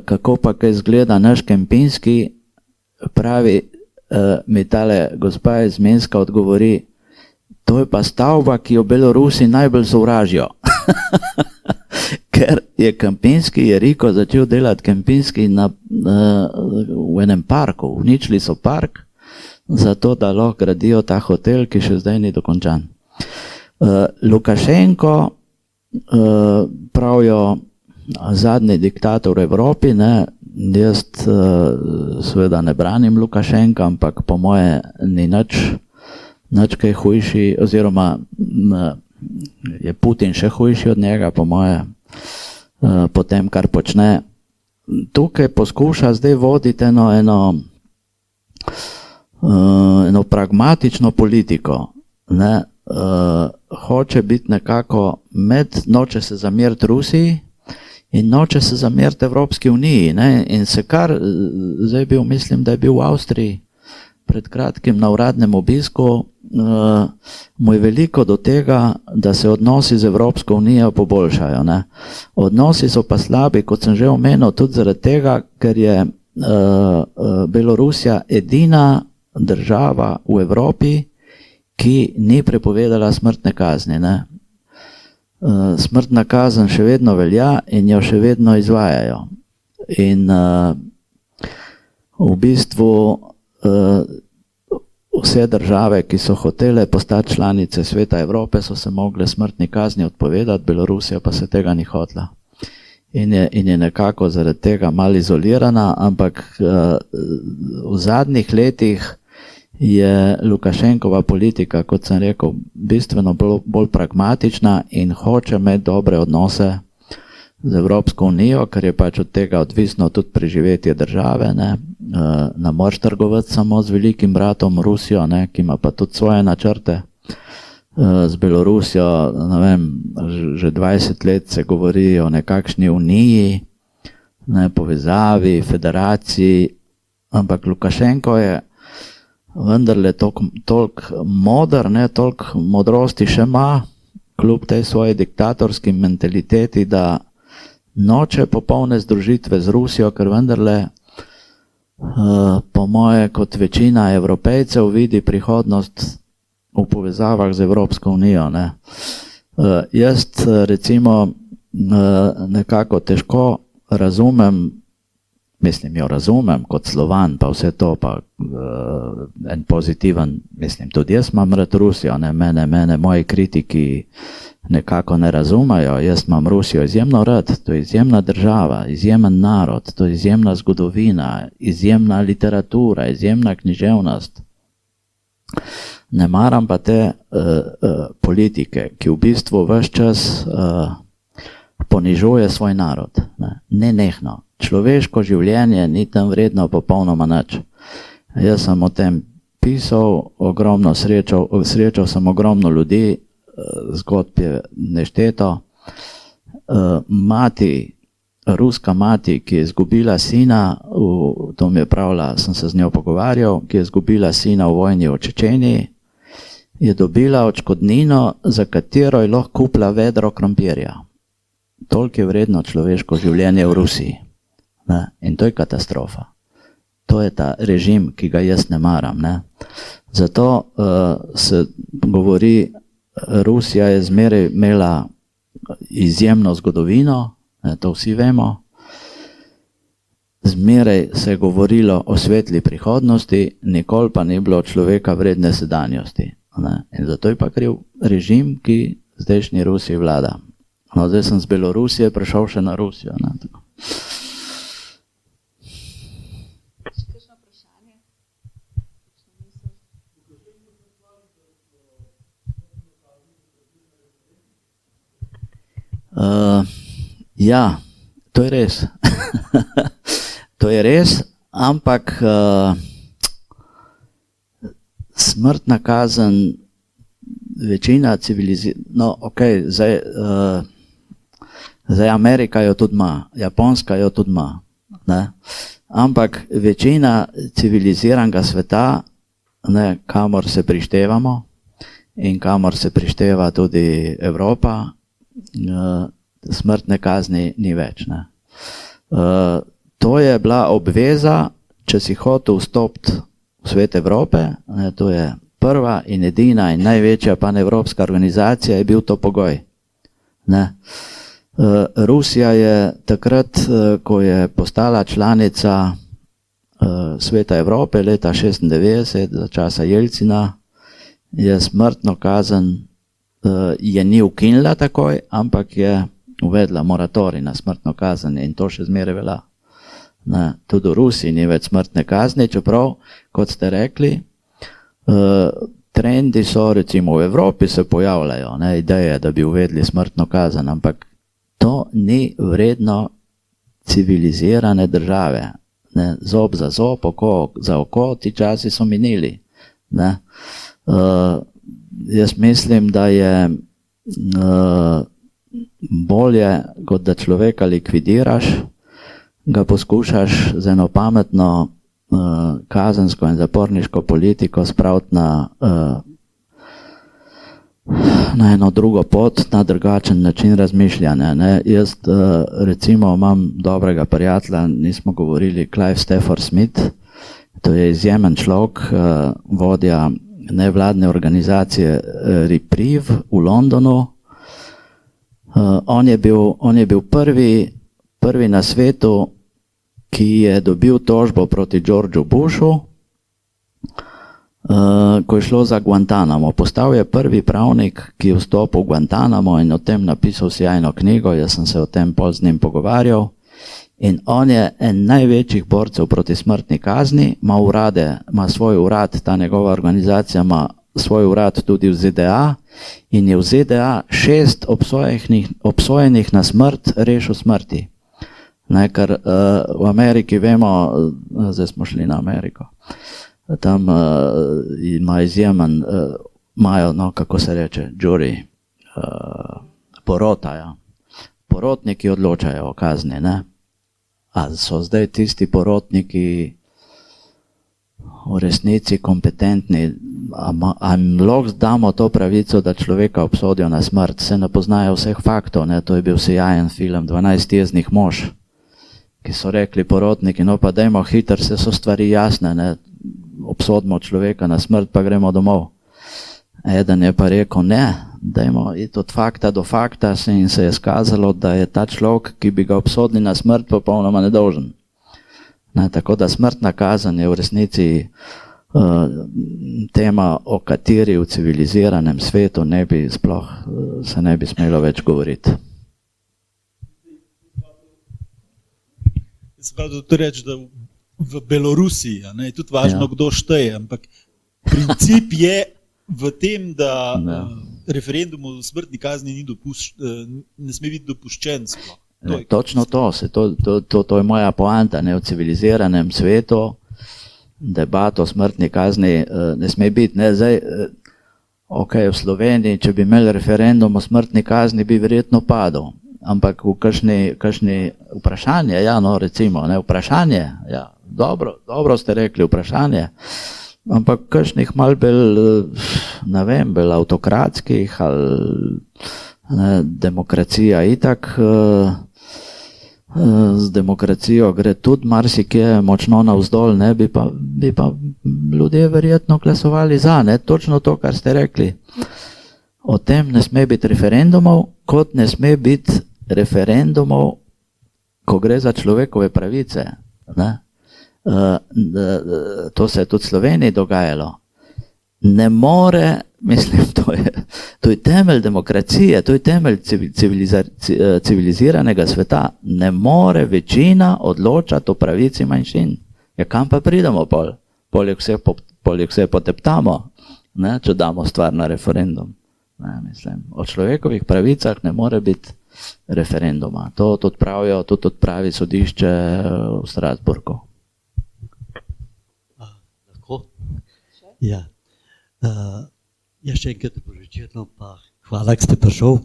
kako pa kaj izgleda naš Kempinski, pravi mi tale gospa iz Minska odgovori, to je pa stavba, ki jo Belorusi najbolj sovražijo. Ker je Kempinski, je Riko začel delati Kempinski v enem parku, uničili so park, zato da lahko gradijo ta hotel, ki še zdaj ni dokončan. Lukašenko, pravijo, zadnji diktator v Evropi, ne, jaz seveda ne branim Lukašenka, ampak po moje ni nič kaj hujši, oziroma je Putin še hujši od njega, po moje, po tem, kar počne. Tukaj poskuša zdaj voditi eno pragmatično politiko, ne, hoče biti nekako noče se zameriti Rusiji in noče se zameriti Evropski uniji, ne, in se kar, zdaj mislim, da je bil v Avstriji pred kratkim na uradnem obisku, mu je veliko do tega, da se odnosi z Evropsko unijo poboljšajo, ne. Odnosi so pa slabi, kot sem že omenil, tudi zaradi tega, ker je Belorusija edina država v Evropi, ki ni prepovedala smrtne kazni, ne. Smrtna kazen še vedno velja in jo še vedno izvajajo. In v bistvu vse države, ki so hotele postati članice Sveta Evrope, so se mogle smrtni kazni odpovedati, Belorusija pa se tega ni hotela. In je nekako zaradi tega malo izolirana, ampak v zadnjih letih je Lukašenkova politika, kot sem rekel, bistveno bolj pragmatična in hoče imeti dobre odnose z Evropsko unijo, ker je pač od tega odvisno tudi preživetje države, ne. Ne moreš trgovati samo z velikim bratom Rusijo, ne, ki ima pa tudi svoje načrte. Z Belorusijo, ne vem, že 20 let se govori o nekakšni uniji, ne, povezavi, federaciji, ampak Lukašenko je vendarle toliko moder, ne, toliko modrosti še ima, kljub tej svoji diktatorski mentaliteti, da noče popolne združitve z Rusijo, ker vendarle po moje kot večina Evropejcev vidi prihodnost v povezavah z Evropsko unijo, ne. Jaz recimo nekako težko razumem, jo razumem kot Slovan, pa vse to, pa en pozitiven, tudi jaz imam rad Rusijo, ne, mene moji kritiki nekako ne razumejo, jaz imam Rusijo izjemno rad, to je izjemna država, izjemen narod, to je izjemna zgodovina, izjemna literatura, izjemna književnost. Ne maram pa te politike, ki v bistvu ves čas ponižuje svoj narod, ne, nenehno. Človeško življenje ni tam vredno popolnoma nič. Jaz sem o tem pisal, srečal sem ogromno ljudi, zgodb je nešteto. Ruska mati, ki je izgubila sina, to mi je pravila, sem se z njo pogovarjal, ki je izgubila sina v vojni v Čečeniji, je dobila odškodnino, za katero je lahko kupila vedro krompirja. Toliko je vredno človeško življenje v Rusiji. Ne? In to je katastrofa. To je ta režim, ki ga jaz ne maram. Ne? Zato se govori, Rusija je zmeraj imela izjemno zgodovino, ne, to vsi vemo. Zmeraj se je govorilo o svetli prihodnosti, nikoli pa ni bilo človeka vredne sedanjosti. Ne? In zato je pa kriv režim, ki zdajšnji Rusiji vlada. No, zdaj sem z Belorusije prišel še na Rusijo. Ne? Tako. Ja, to je res. To je res, ampak smrtna kazen, večina zdaj Amerika jo tudi ima, Japonska jo tudi ima, ne? Ampak večina civiliziranega sveta, ne, kamor se prištevamo in kamor se prišteva tudi Evropa, smrtne kazni ni več. Ne. To je bila obveza, če si hotel vstopiti v svet Evrope, ne, to je prva in edina in največja panevropska organizacija, je bil to pogoj. Ne. Rusija je takrat, ko je postala članica Sveta Evrope leta 1996, za časa Jelcina, je smrtno kazen je ni ukinila takoj, ampak je uvedla moratorij na smrtno kazen in to še zmeraj velja. Tudi v Rusiji ni več smrtne kazni, čeprav, kot ste rekli, trendi so, recimo v Evropi se pojavljajo, ne, ideje, da bi uvedli smrtno kazen, ampak to ni vredno civilizirane države. Ne, zob za zob, oko za oko, ti časi so minili. Ne. Jaz mislim, da je bolje, kot da človeka likvidiraš, ga poskušaš z eno pametno kazensko in zaporniško politiko spraviti na eno drugo pot, na drugačen način razmišljanja. Ne. Jaz recimo imam dobrega prijatelja, nismo govorili, Clive Stafford Smith, to je izjemen človek, vodja nevladne organizacije Reprieve v Londonu. On je bil prvi na svetu, ki je dobil tožbo proti Georgeu Bushu, ko je šlo za Guantanamo. Postal je prvi pravnik, ki je vstopil v Guantanamo in o tem napisal sjajno knjigo, jaz sem se o tem pol z njim pogovarjal. In on je en največjih borcev proti smrtni kazni, ima svoj urad, ta njegova organizacija ima svoj urad tudi v ZDA in je v ZDA 6 obsojenih na smrt rešil smrti. Ne, ker v Ameriki vemo, zdaj smo šli na Ameriko, tam ima izjemen, imajo, no, kako se reče, jury, porota, ja. Porotniki odločajo o kazni, ne. A so zdaj tisti porotniki v resnici kompetentni, a jim lahko damo to pravico, da človeka obsodijo na smrt, se ne poznajo vseh faktov, ne, to je bil sjajen film 12 jeznih mož, ki so rekli porotniki, no pa dajmo hitro, se so stvari jasne, ne, obsodimo človeka na smrt, pa gremo domov. Eden je pa rekel, ne, dajmo iti od fakta do fakta, in se je skazalo, da je ta človek, ki bi ga obsodili na smrt, popolnoma nedolžen. Ne, tako da smrtna kazen je v resnici tema, o kateri v civiliziranem svetu se ne bi smelo več govoriti. Pravda, to reči, da v Belorusiji je tudi važno, kdo šteje, ampak princip je v tem, da referendum o smrtni kazni ne sme biti dopuščen. Točno to je moja poanta, ne, v civiliziranem svetu debato o smrtni kazni ne sme biti. Ne, zdaj, v Sloveniji, če bi imeli referendum o smrtni kazni, bi verjetno padel. Ampak v kakšni vprašanje, ja, no, recimo, ne, vprašanje, ja, dobro ste rekli, vprašanje, ampak kakšnih malo bolj, ne vem, bolj avtokratskih ali demokracija itak, z demokracijo gre tudi marsikje močno navzdol, ne, bi pa ljudje verjetno glasovali za, ne, točno to, kar ste rekli. O tem ne sme biti referendumov, kot ne sme biti referendumov, ko gre za človekove pravice. Ne? To se je tudi v Sloveniji dogajalo. Ne more, mislim, to je temelj demokracije, to je temelj civiliziranega sveta. Ne more večina odločati o pravici manjšin. Ja, kam pa pridemo pol? Poleg vse poteptamo, ne, če damo stvar na referendum. Ne, mislim, o človekovih pravicah ne more biti referenduma. To tudi pravi sodišče v Strasburgu. Lahko? Ja. Še enkrat požečetno, pa hvala, da ste prišel.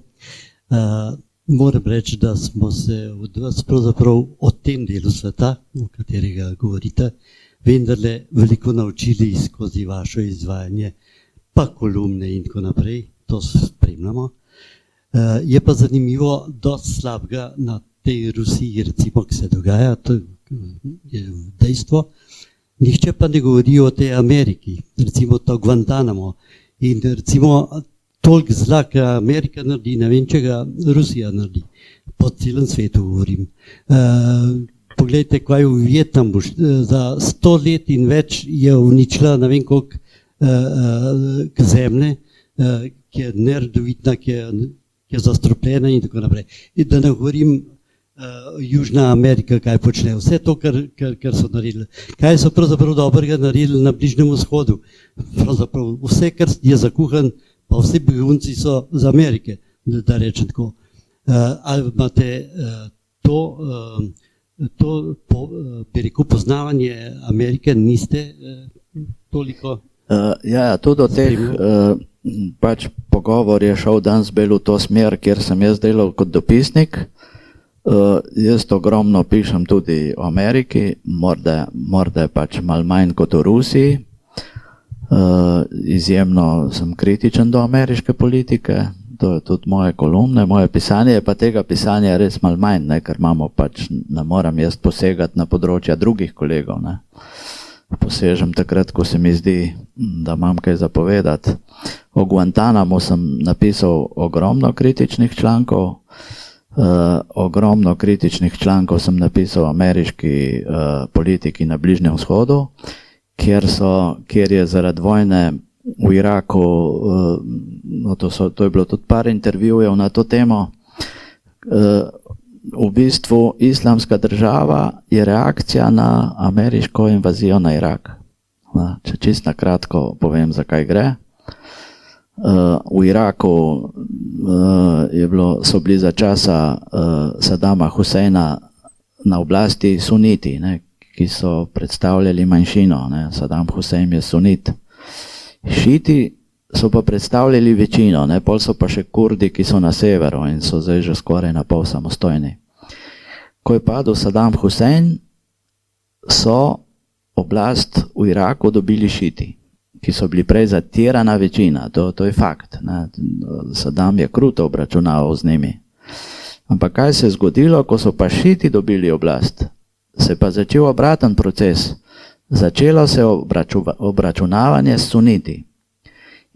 Moram reči, da smo se od vas pravzaprav o tem delu sveta, o katerega govorite, vendarle veliko naučili skozi vaše izvajanje, pa kolumne in tako naprej, to spremljamo. Je pa zanimivo, dosti slabega na tej Rusiji, recimo, ki se dogaja, to je dejstvo. Nihče pa ne govori o tej Ameriki, recimo to Guantanamo. In recimo toliko zla, ki Amerika naredi, ne vem, če ga Rusija naredi. Po celem svetu govorim. Poglejte, kaj je v Vietnamu, za 100 let in več je uničila, ne vem koliko zemlje, ki je nerodovitna, ki je zastropljena in tako naprej. In da ne govorim Južna Amerika kaj počne, vse to, kar so naredili. Kaj so pravzaprav dobrega naredili na Bližnjem vzhodu? Pravzaprav vse, kar je zakuhan, pa vsi begunci so z Amerike, da rečem tako. Ali imate bi rekel, poznavanje Amerike, niste toliko? Ja, tudi od teh pač pogovor je šel danes bolj v to smer, kjer sem jaz delal kot dopisnik. Jaz ogromno pišem tudi o Ameriki, morda pač malo manj kot o Rusiji. Izjemno sem kritičen do ameriške politike, to je tudi moje kolumne, moje pisanje, pa tega pisanja res malo manj, ne, ker imamo pač, ne moram jaz posegati na področja drugih kolegov, ne. Posežem takrat, ko se mi zdi, da imam kaj zapovedati. O Guantanamu sem napisal ogromno kritičnih člankov, ogromno kritičnih člankov sem napisal o ameriški politiki na Bližnjem vzhodu, kjer je zaradi vojne v Iraku, to je bilo tudi par intervjujev na to temo, v bistvu Islamska država je reakcija na ameriško invazijo na Irak. Če čisto na kratko povem, zakaj gre. V Iraku so bili za časa Sadama Huseina na oblasti suniti, ne, ki so predstavljali manjšino. Ne. Sadam Husein je sunit. Šiti so pa predstavljali večino, ne, pol so pa še Kurdi, ki so na severu in so zdaj že skoraj na pol samostojni. Ko je padel Sadam Husein, so oblast v Iraku dobili šiti, ki so bili prej zatirana večina, to je fakt. Ne. Sadam je kruto obračunaval z njimi. Ampak kaj se je zgodilo, ko so pa šiti dobili oblast? Se pa začel obraten proces. Začelo se obračunavanje s suniti.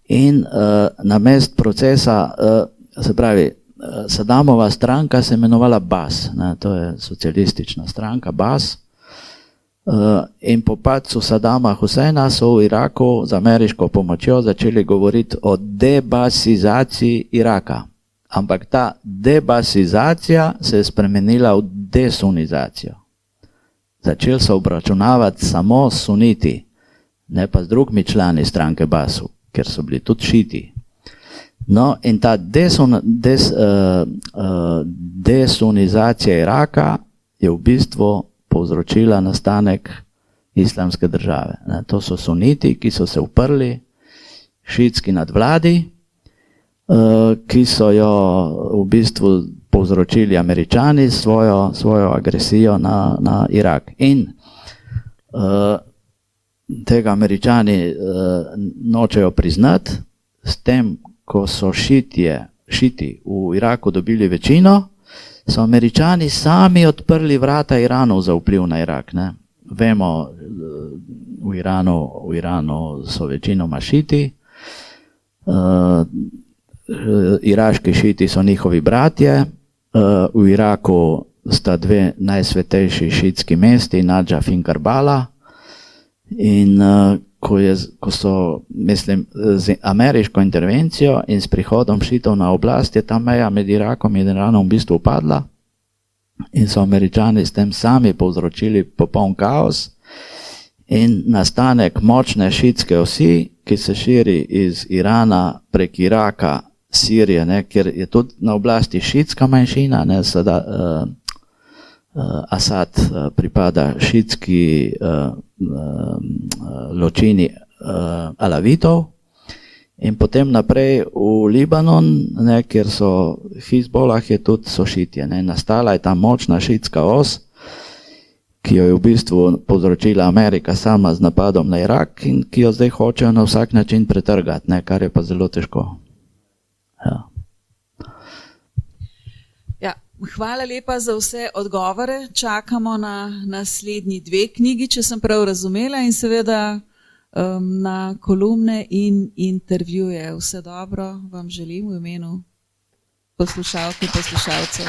In namest procesa, se pravi, Sadamova stranka se imenovala Bas, ne, to je socialistična stranka, Bas. In po padcu Sadama Huseina so v Iraku z ameriško pomočjo začeli govoriti o debasizaciji Iraka. Ampak ta debasizacija se je spremenila v desunizacijo. Začeli so obračunavati samo suniti, ne pa z drugimi člani stranke Basu, ker so bili tudi šiti. No, in ta desunizacija Iraka je v bistvu povzročila nastanek Islamske države. To so suniti, ki so se uprli šiitski nadvladi, ki so jo v bistvu povzročili Američani svojo agresijo na Irak. In tega Američani nočejo priznati, s tem, ko so šiti v Iraku dobili večino, so Američani sami odprli vrata Iranu za vpliv na Irak. Ne. Vemo, v Iranu so večinoma šiti, iraški šiti so njihovi bratje, v Iraku sta dve najsvetejši šiitski mesti, Nadžaf in Karbala, in ko so, mislim, z ameriško intervencijo in s prihodom šitov na oblast je ta meja med Irakom in Iranom v bistvu padla in so Američani s tem sami povzročili popoln kaos in nastanek močne šiitske osi, ki se širi iz Irana prek Iraka, Sirije, ne, kjer je tudi na oblasti šiitska manjšina, ne, Asad pripada šiitski ločini alavitov in potem naprej v Libanon, ne, kjer so Hizbolah, je tudi so šitje. Ne. Nastala je ta močna šiitska os, ki jo je v bistvu povzročila Amerika sama z napadom na Irak in ki jo zdaj hočejo na vsak način pretrgati, ne, kar je pa zelo težko. Ja. Ja, hvala lepa za vse odgovore. Čakamo na naslednji dve knjigi, če sem prav razumela, in seveda na kolumne in intervjuje. Vse dobro vam želim v imenu poslušalk in poslušalcev.